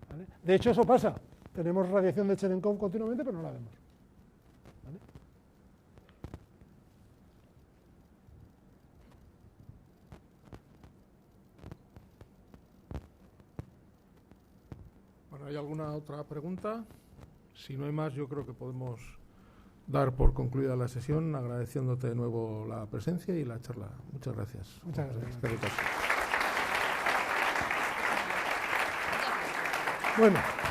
Speaker 2: ¿Vale? De hecho, eso pasa. Tenemos radiación de Cherenkov continuamente, pero no la vemos. ¿Vale?
Speaker 1: Bueno, ¿hay alguna otra pregunta? Si no hay más, yo creo que podemos dar por concluida la sesión, agradeciéndote de nuevo la presencia y la charla. Muchas gracias.
Speaker 2: Muchas gracias.
Speaker 1: Gracias.
Speaker 2: Bueno.